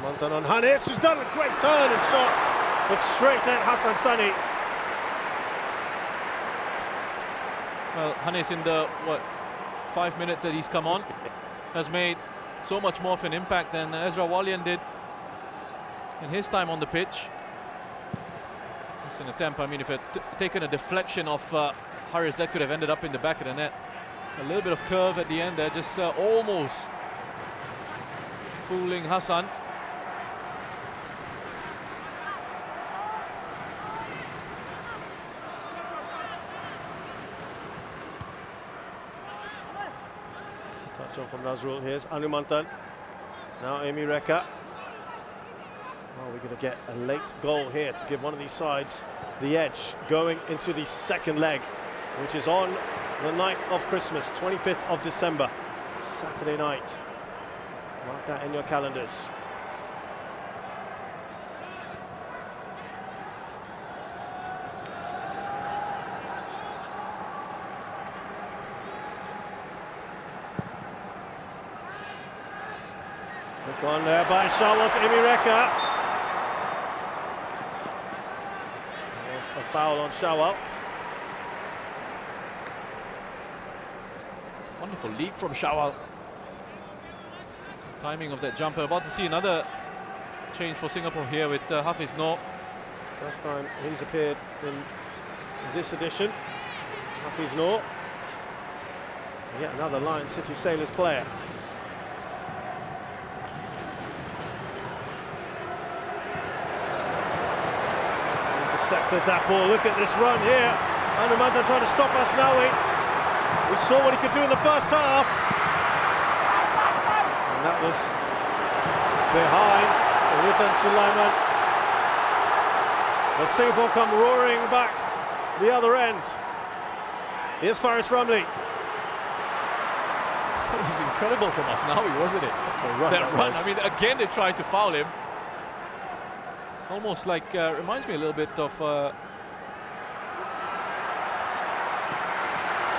Mantan on Hannes, who's done a great turn and shot, but straight at Hassan Sani. Well, Hannes in the, 5 minutes that he's come on, has made so much more of an impact than Ezra Walian did in his time on the pitch. It's an attempt, I mean, if it taken a deflection of Haris, that could have ended up in the back of the net. A little bit of curve at the end there, just almost fooling Hassan. Switch on from Nazrul. Here's Anumantan. Now Amy Reka. Oh, we're going to get a late goal here to give one of these sides the edge going into the second leg, which is on the night of Christmas, 25th of December, Saturday night. Mark that in your calendars. Quick one there by Shawal to Amy Reka. There's a foul on Shawal. Wonderful leap from Shawal. Timing of that jumper. About to see another change for Singapore here with Hafiz Noor. First time he's appeared in this edition. Hafiz Noor. Yet another Lion City Sailors player. Intercepted that ball. Look at this run here. Anumantan trying to stop Asnawi. We saw what he could do in the first half. And that was behind Rutan Sulaiman. But Singapore come roaring back the other end. Here's Faris Ramli. That was incredible from Asnawi, wasn't it? That's a run. That run. I mean, again, they tried to foul him. It's almost like, reminds me a little bit of...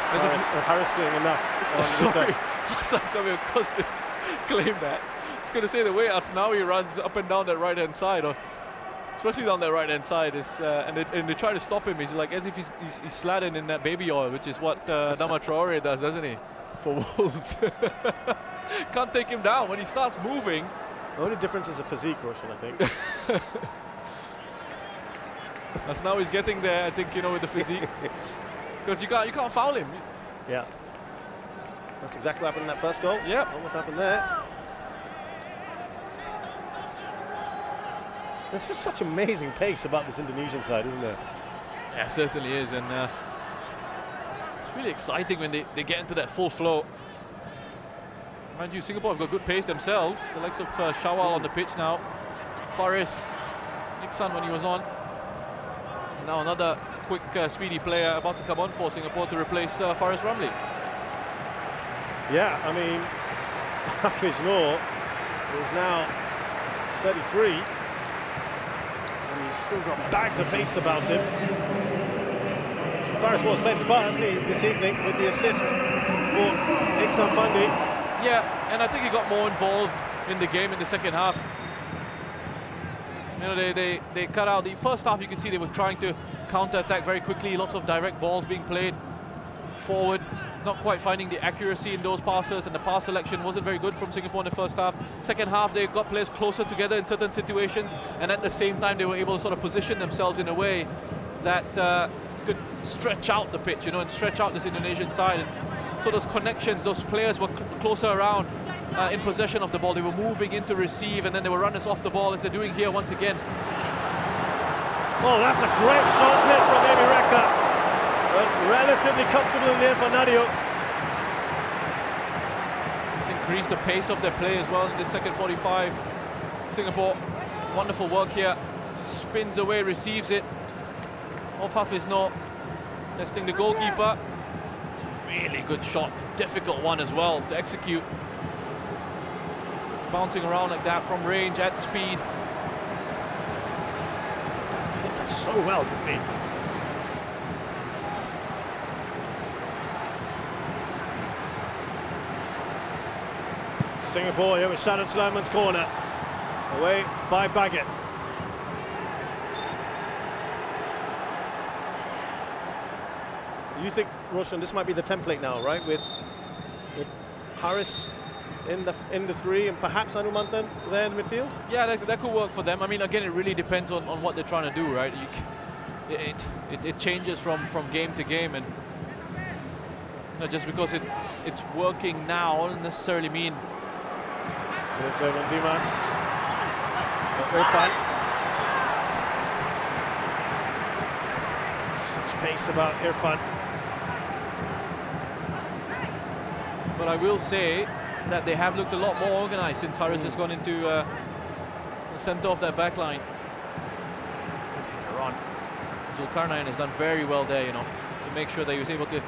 Harris doing enough. Sorry, Hassan of course to claim that. I was going to say the way Asnawi runs up and down that right-hand side, or especially down that right-hand side, is and they try to stop him. He's like as if he's slathering in that baby oil, which is what Dama Traore does, doesn't he? For Wolves. Can't take him down when he starts moving. The only difference is the physique, Roshan, I think. Asnawi's getting there, I think, you know, with the physique. Because you can't foul him. Yeah. That's exactly what happened in that first goal. Yeah. Almost happened there. There's just such amazing pace about this Indonesian side, isn't there? Yeah, it certainly is. And it's really exciting when they get into that full flow. Mind you, Singapore have got good pace themselves. The likes of Shawal on the pitch now. Faris, Iksan when he was on. Now another quick, speedy player about to come on for Singapore to replace Faris Ramli. Yeah, I mean, Hafiz Noor is now 33. And he's still got bags of pace about him. Faris Noor's played his part, hasn't he, this evening with the assist for Iksan Fandi. Yeah, and I think he got more involved in the game in the second half. You know, they cut out the first half. You could see they were trying to counter-attack very quickly. Lots of direct balls being played forward, not quite finding the accuracy in those passes, and the pass selection wasn't very good from Singapore in the first half. Second half, they got players closer together in certain situations, and at the same time, they were able to sort of position themselves in a way that could stretch out the pitch, you know, and stretch out this Indonesian side. And so those connections, those players were closer around. In possession of the ball, they were moving in to receive, and then they were runners off the ball as they're doing here once again. Oh, that's a great shot slip from Amy Reka, but relatively comfortable in there for Nadio. It's increased the pace of their play as well in this second 45. Singapore, wonderful work here. Spins away, receives it. Off Hafiz Noor, testing the goalkeeper. It's a really good shot, difficult one as well to execute. Bouncing around like that from range at speed. So well, didn't he? Singapore here with Shannon Sulaiman's corner. Away by Baggett. You think, Roshan, this might be the template now, right? With Harris in the three and perhaps Anumantan there in the midfield? Yeah, that could work for them. I mean, again, it really depends on what they're trying to do, right? It changes from game to game, and you know, just because it's working now doesn't necessarily mean. Here's Evan Dimas. Very fun. Such pace about Irfan. But I will say, that they have looked a lot more organised since Haris has gone into the centre of that back line. Zulkarnain has done very well there, you know, to make sure that he was able to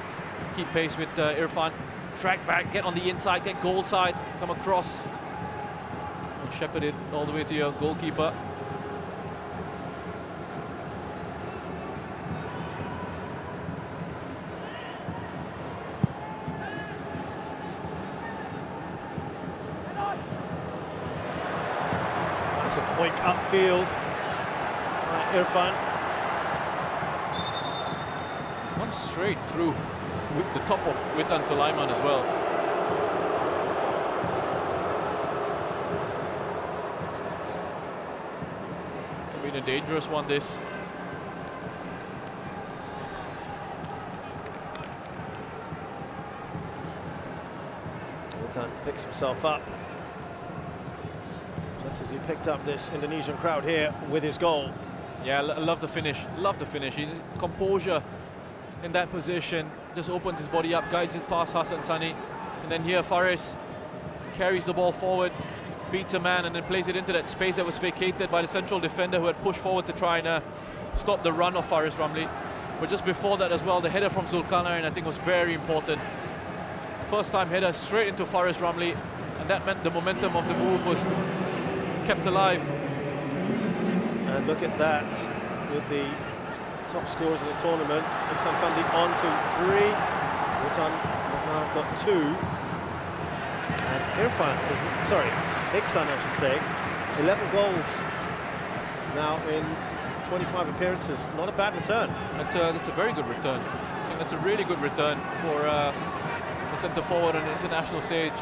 keep pace with Irfan. Track back, get on the inside, get goal side, come across, and shepherd it all the way to your goalkeeper. That's a point upfield by Irfan. One straight through with the top of Witan Sulaiman as well. Been a dangerous one, this. Witan picks himself up, just as he picked up this Indonesian crowd here with his goal. Yeah, I love the finish. Love the finish. His composure in that position, just opens his body up, guides it past Hassan Sani, and then here Faris carries the ball forward, beats a man, and then plays it into that space that was vacated by the central defender who had pushed forward to try and stop the run of Faris Ramli. But just before that as well, the header from Zulkarnain I think was very important. First time header straight into Faris Ramli, and that meant the momentum of the move was kept alive. And look at that, with the top scorers in the tournament. Iksan Fandi on to 3. Witan has now got 2. And Irfan, Iksan I should say, 11 goals now in 25 appearances. Not a bad return. That's a very good return. I think that's a really good return for the centre forward on the international stage.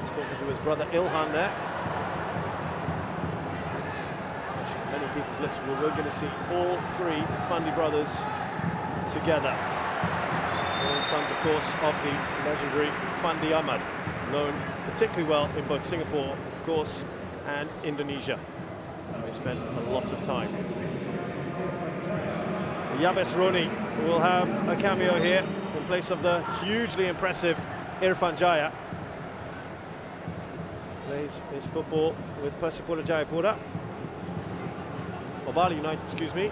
Just talking to his brother Ilhan there. Many people's lips, we're going to see all 3 Fandi brothers together. All sons, of course, of the legendary Fandi Ahmad, known particularly well in both Singapore, of course, and Indonesia. They spent a lot of time. Yabes Roni will have a cameo here in place of the hugely impressive Irfan Jaya. Plays his football with Persipura Jayapura. Bali United, excuse me,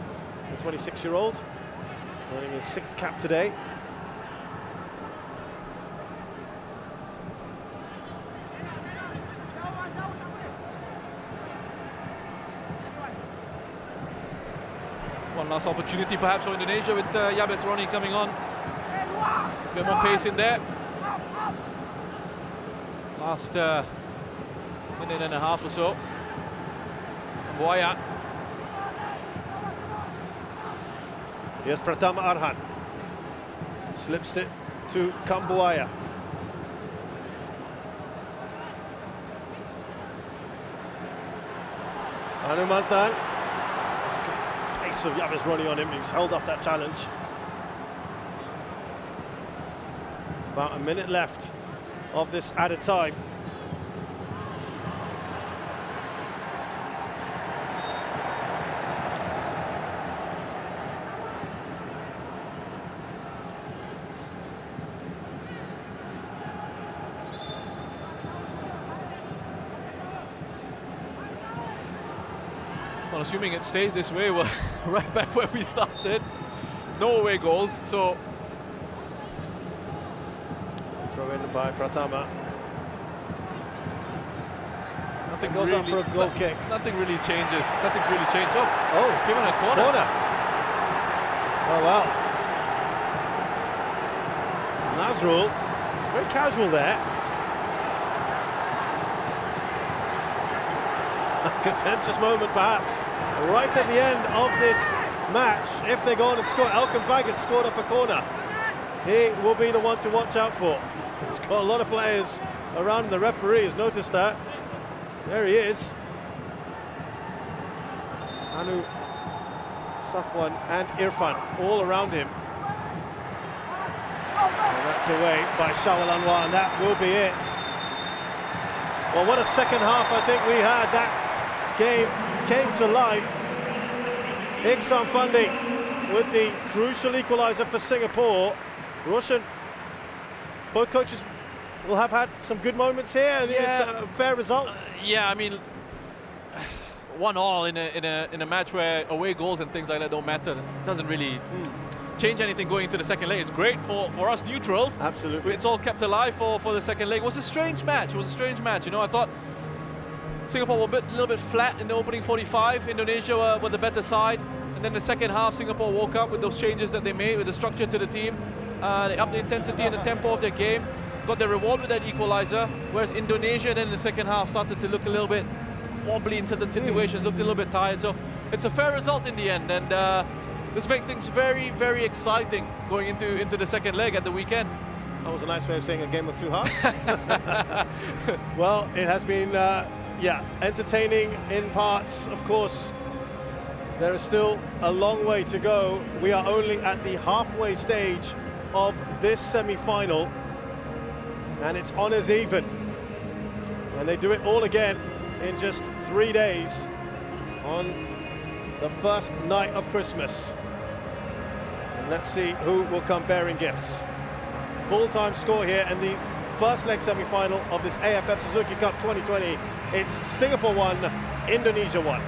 the 26-year-old, earning his 6th cap today. One last opportunity perhaps for Indonesia with Yabes Roni coming on. A bit more pace in there. Last minute and a half or so. Buaya. Here's Pratama Arhan. Slips it to Kambuaya. Hanumantan. Pace of Yabes Roni on him. He's held off that challenge. About a minute left of this added time. Well, assuming it stays this way, we're right back where we started. No away goals, so... Throw in by Pratama. Nothing goes on for a goal kick. Nothing really changes. Nothing's really changed. Oh, it's given a corner. Oh, wow. Nazrul, very casual there. A contentious moment, perhaps, right at the end of this match. If they go on and score, Elkan Baggett scored off a corner. He will be the one to watch out for. He's got a lot of players around him. The referee has noticed that. There he is. Anu, Safwan and Irfan all around him. And that's away by Shawal Anwar, and that will be it. Well, what a second half I think we had. That game came to life. Iksan Fandi with the crucial equaliser for Singapore. Roshan, both coaches will have had some good moments here, and it's a fair result. Yeah, I mean, 1-1 in a match where away goals and things like that don't matter. It doesn't really change anything going into the second leg. It's great for us neutrals. Absolutely. It's all kept alive for the second leg. It was a strange match. It was a strange match. You know, I thought Singapore were a little bit flat in the opening 45. Indonesia were the better side. And then the second half, Singapore woke up with those changes that they made, with the structure to the team. They upped the intensity and the tempo of their game. Got their reward with that equalizer. Whereas Indonesia then in the second half started to look a little bit wobbly in certain situations, looked a little bit tired. So it's a fair result in the end. And this makes things very, very exciting going into the second leg at the weekend. That was a nice way of saying a game of two halves. Well, it has been, entertaining in parts. Of course, there is still a long way to go. We are only at the halfway stage of this semi-final, and it's honours even. And they do it all again in just 3 days on the first night of Christmas. And let's see who will come bearing gifts. Full-time score here in the first leg semi-final of this AFF Suzuki Cup 2020. It's Singapore 1, Indonesia 1.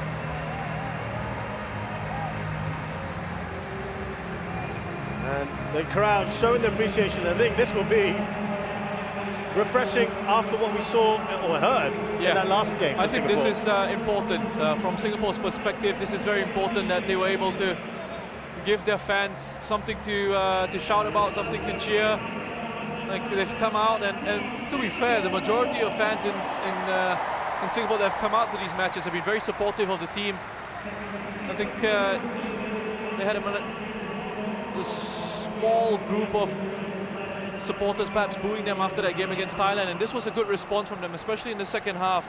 And the crowd showing their appreciation. I think this will be refreshing after what we saw or heard in that last game. I think Singapore. this is important from Singapore's perspective. This is very important that they were able to give their fans something to shout about, something to cheer. Like, they've come out, and to be fair, the majority of fans in Singapore that have come out to these matches have been very supportive of the team. I think they had a small group of supporters perhaps booing them after that game against Thailand, and this was a good response from them, especially in the second half.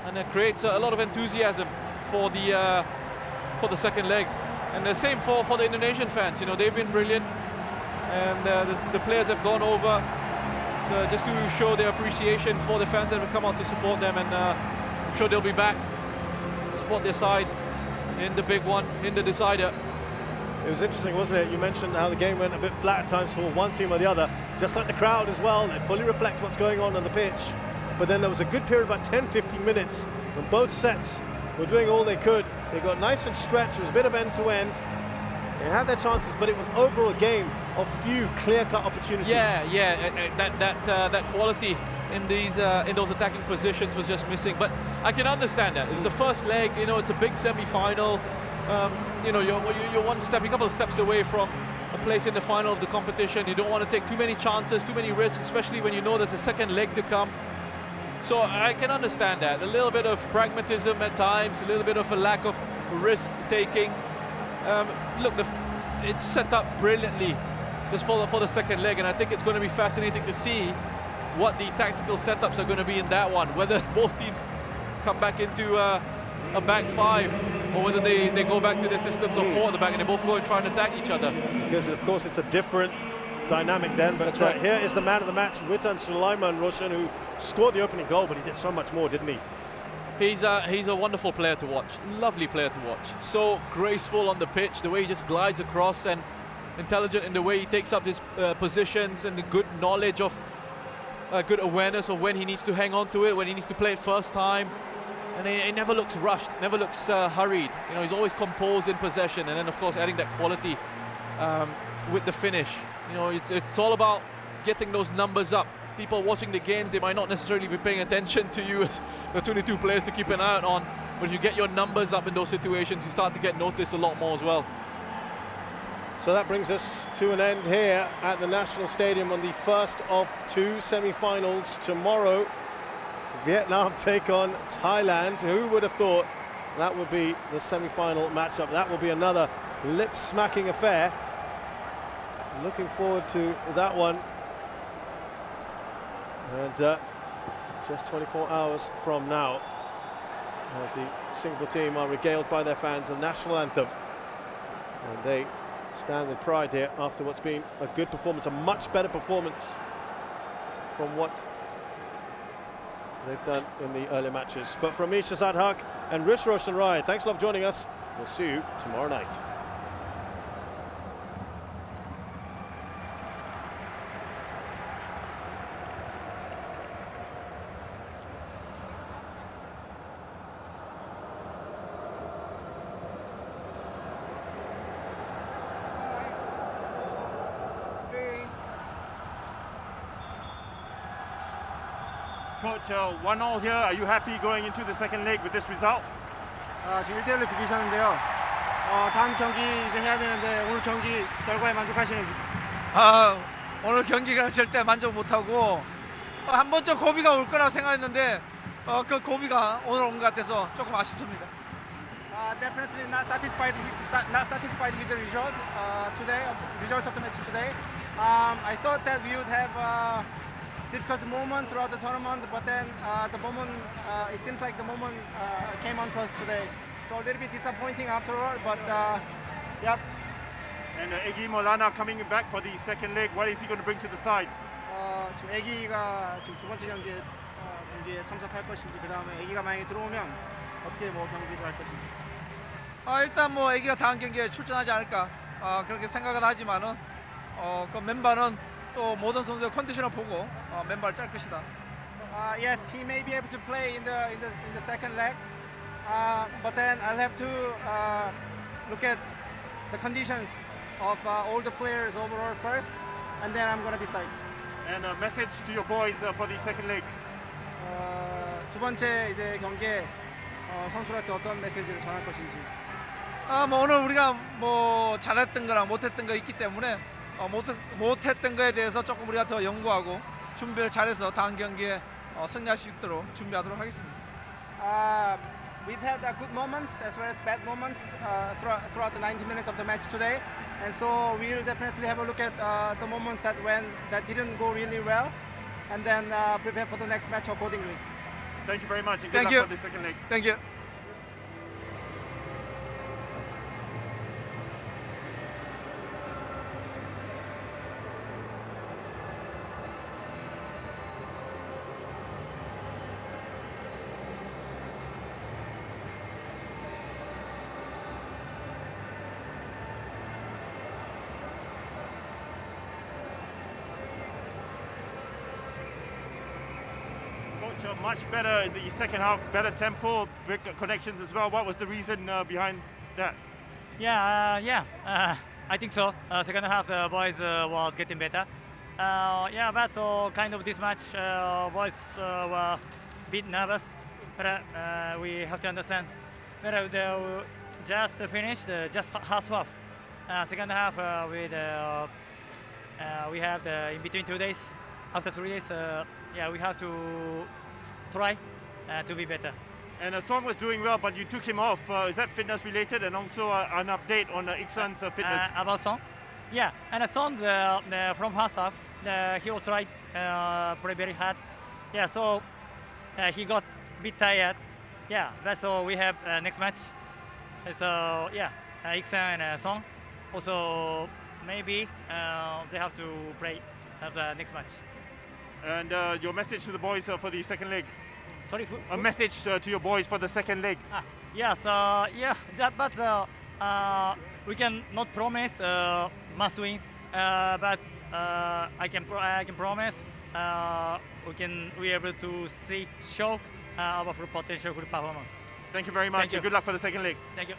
And it creates a lot of enthusiasm for the second leg. And the same for the Indonesian fans. You know, they've been brilliant, and the players have gone over just to show their appreciation for the fans that have come out to support them, and I'm sure they'll be back to support their side in the big one, in the decider. It was interesting, wasn't it? You mentioned how the game went a bit flat at times for one team or the other, just like the crowd as well. It fully reflects what's going on the pitch. But then there was a good period, about 10-15 minutes, when both sets were doing all they could. They got nice and stretched. It was a bit of end-to-end. They had their chances, but it was overall a game of few clear-cut opportunities. That quality in those attacking positions was just missing. But I can understand that. It's the first leg. You know, it's a big semi-final. You know, you're a couple of steps away from a place in the final of the competition. You don't want to take too many chances, too many risks, especially when you know there's a second leg to come. So I can understand that. A little bit of pragmatism at times, a little bit of a lack of risk-taking. Look, it's set up brilliantly just for the second leg, and I think it's going to be fascinating to see what the tactical setups are going to be in that one, whether both teams come back into a back five, or whether they go back to their systems of four at the back and they both go and try and attack each other. Because of course it's a different dynamic then, but That's right. Here is the man of the match, Witan Sulaiman Roshan, who scored the opening goal, but he did so much more, didn't he? He's a wonderful player to watch, lovely player to watch. So graceful on the pitch, the way he just glides across, and intelligent in the way he takes up his positions, and the good knowledge of, good awareness of when he needs to hang on to it, when he needs to play it first time. And he never looks rushed, never looks hurried. You know, he's always composed in possession, and then of course adding that quality with the finish. You know, it's all about getting those numbers up. People watching the games, they might not necessarily be paying attention to you as the 22 players to keep an eye on, but if you get your numbers up in those situations, you start to get noticed a lot more as well. So that brings us to an end here at the National Stadium on the first of two semi-finals. Tomorrow, Vietnam take on Thailand. Who would have thought that would be the semi-final matchup? That will be another lip-smacking affair. Looking forward to that one. And just 24 hours from now, as the Singapore team are regaled by their fans, the national anthem. And they stand with pride here after what's been a good performance, a much better performance from what they've done in the earlier matches. But from me, Shazad Haq and Rish Roshan Rai, thanks a lot for joining us. We'll see you tomorrow night. Coach, 1-1 here. Are you happy going into the second leg with this result? 지금 1대1로 비기셨는데요. 다음 경기 이제 해야 되는데 오늘 경기 결과에 만족하시는지? 오늘 경기가 절대 만족 못하고 한 번쯤 고비가 올 거라고 생각했는데 그 고비가 오늘 온 것 같아서 조금 아쉽습니다. Definitely not satisfied with the result today. Result of the match today. I thought that we would have difficult moment throughout the tournament, but then the moment it seems like the moment came on to us today. So a little bit disappointing after all, but yep. And Egi Molana coming back for the second leg. What is he going to bring to the side? 지금 애기가 지금 두 번째 경기에 참석할 것인지 그 다음에 애기가 만약에 들어오면 어떻게 뭐 경기를 할 것인지. 일단 뭐 애기가 다음 경기에 출전하지 않을까 그렇게 생각은 하지만은 그 멤버는 또 모든 선수의 컨디션을 보고 멤버를 짤 것이다. Yes, he may be able to play in the second leg, but then I'll have to look at the conditions of all the players overall first, and then I'm gonna decide. And a message to your boys for the second leg. 두 번째 이제 경기에 선수들한테 어떤 메시지를 전할 것인지. 뭐 오늘 우리가 뭐 잘했던 거랑 못했던 거 있기 때문에 못했던 거에 대해서 조금 우리가 더 연구하고 준비를 잘해서 다음 경기에 승리할 수 있도록 준비하도록 하겠습니다. We've had good moments as well as bad moments throughout the 90 minutes of the match today, and so we'll definitely have a look at the moments that didn't go really well, and then prepare for the next match accordingly. Thank you very much, and good luck for the second leg. Thank you. Much better in the second half, better tempo, big connections as well. What was the reason behind that? I think so. Second half, the boys was getting better. But so kind of this match, boys were a bit nervous. But we have to understand. But they just finished just half. Second half, we have the in between 2 days. After 3 days, we have to try to be better. And Song was doing well, but you took him off. Is that fitness related? And also an update on Iksan's fitness? About Song? Yeah, and Song from first half, he was play very hard. Yeah, so he got a bit tired. Yeah, that's all we have next match. So Iksan and Song. Also maybe they have to play the next match. And your message to the boys for the second leg? Sorry? A message to your boys for the second leg? But we can not promise must win. But I can promise we are able to show our full potential, full performance. Thank you very much. And good luck for the second leg. Thank you.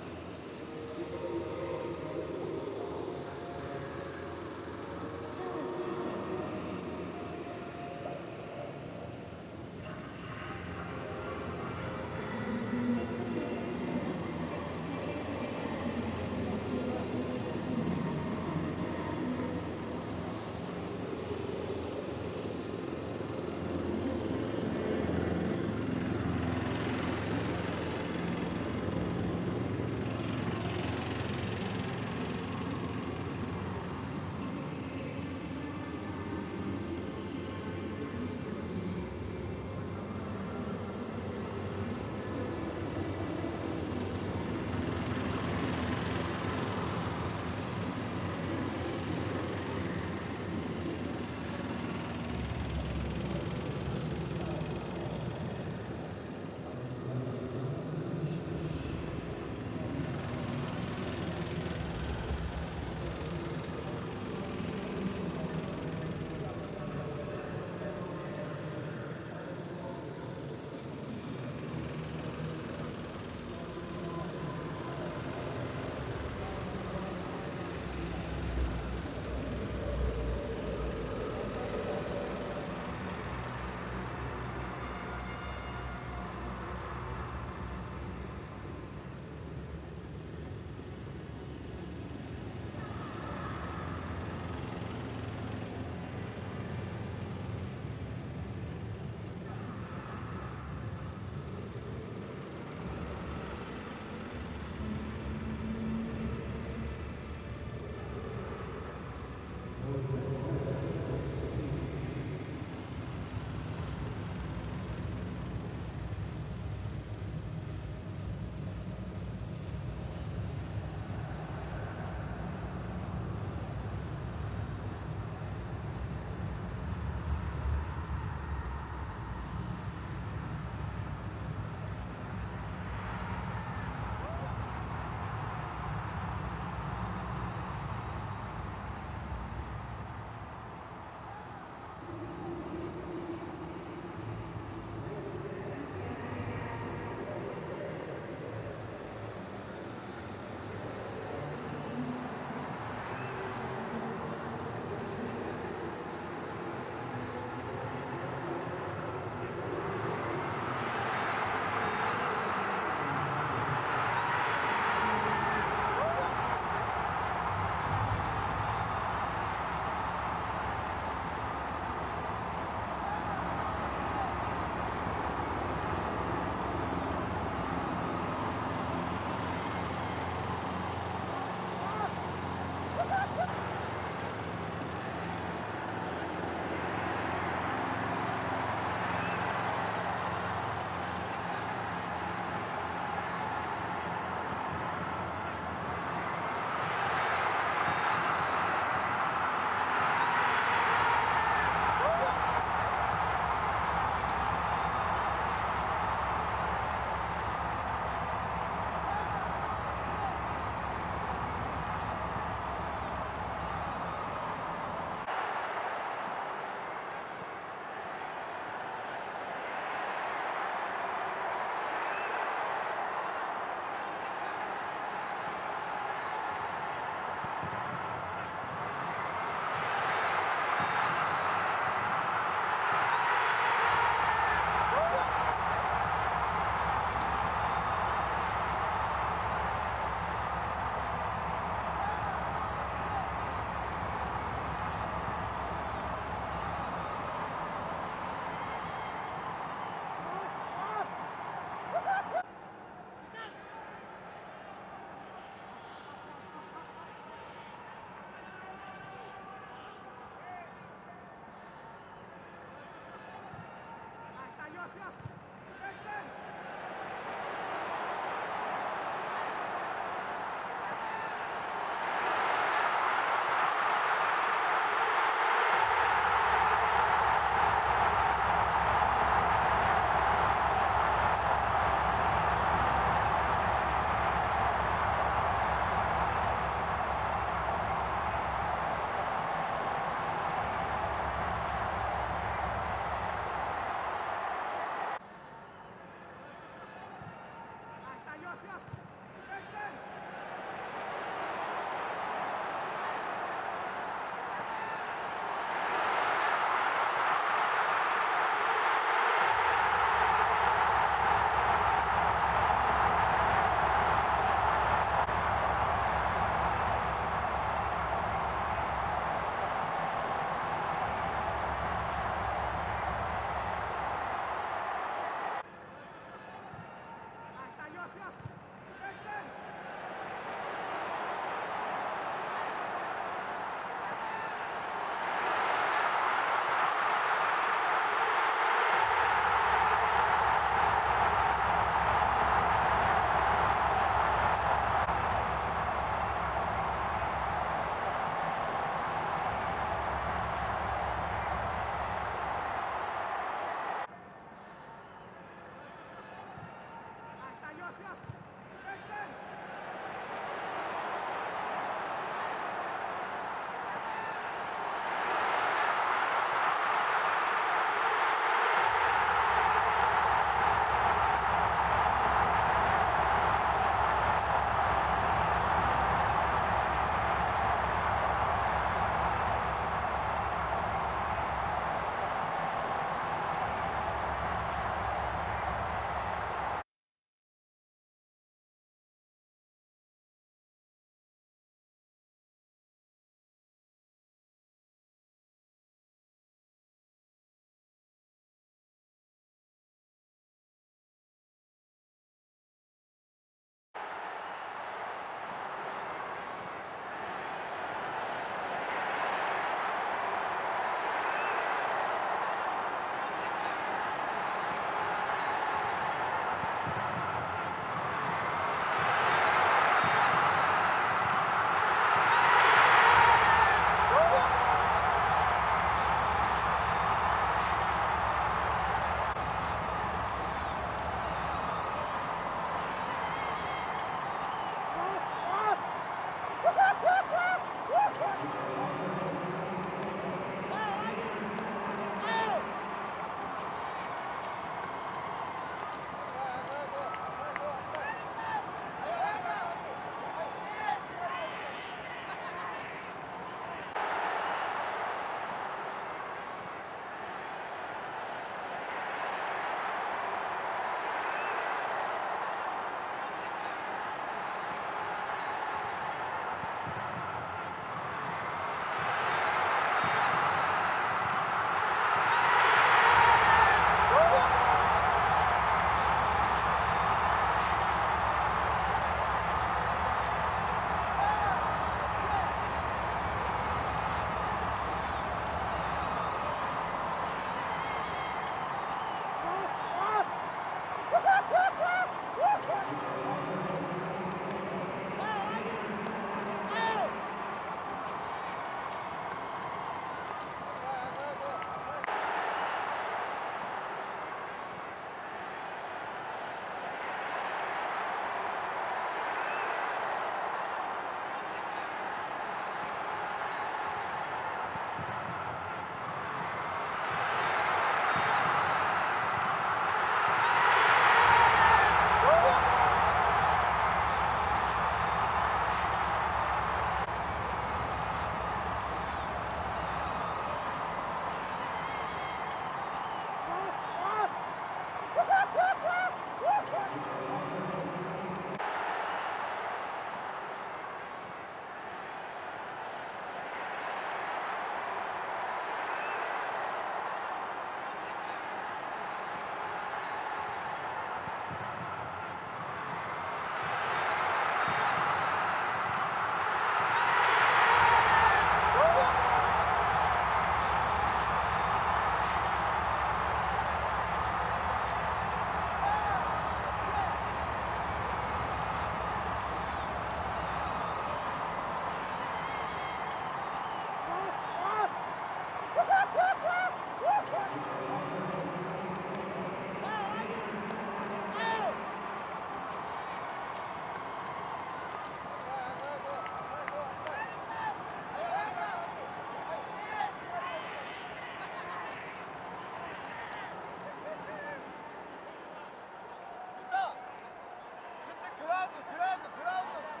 グラウンド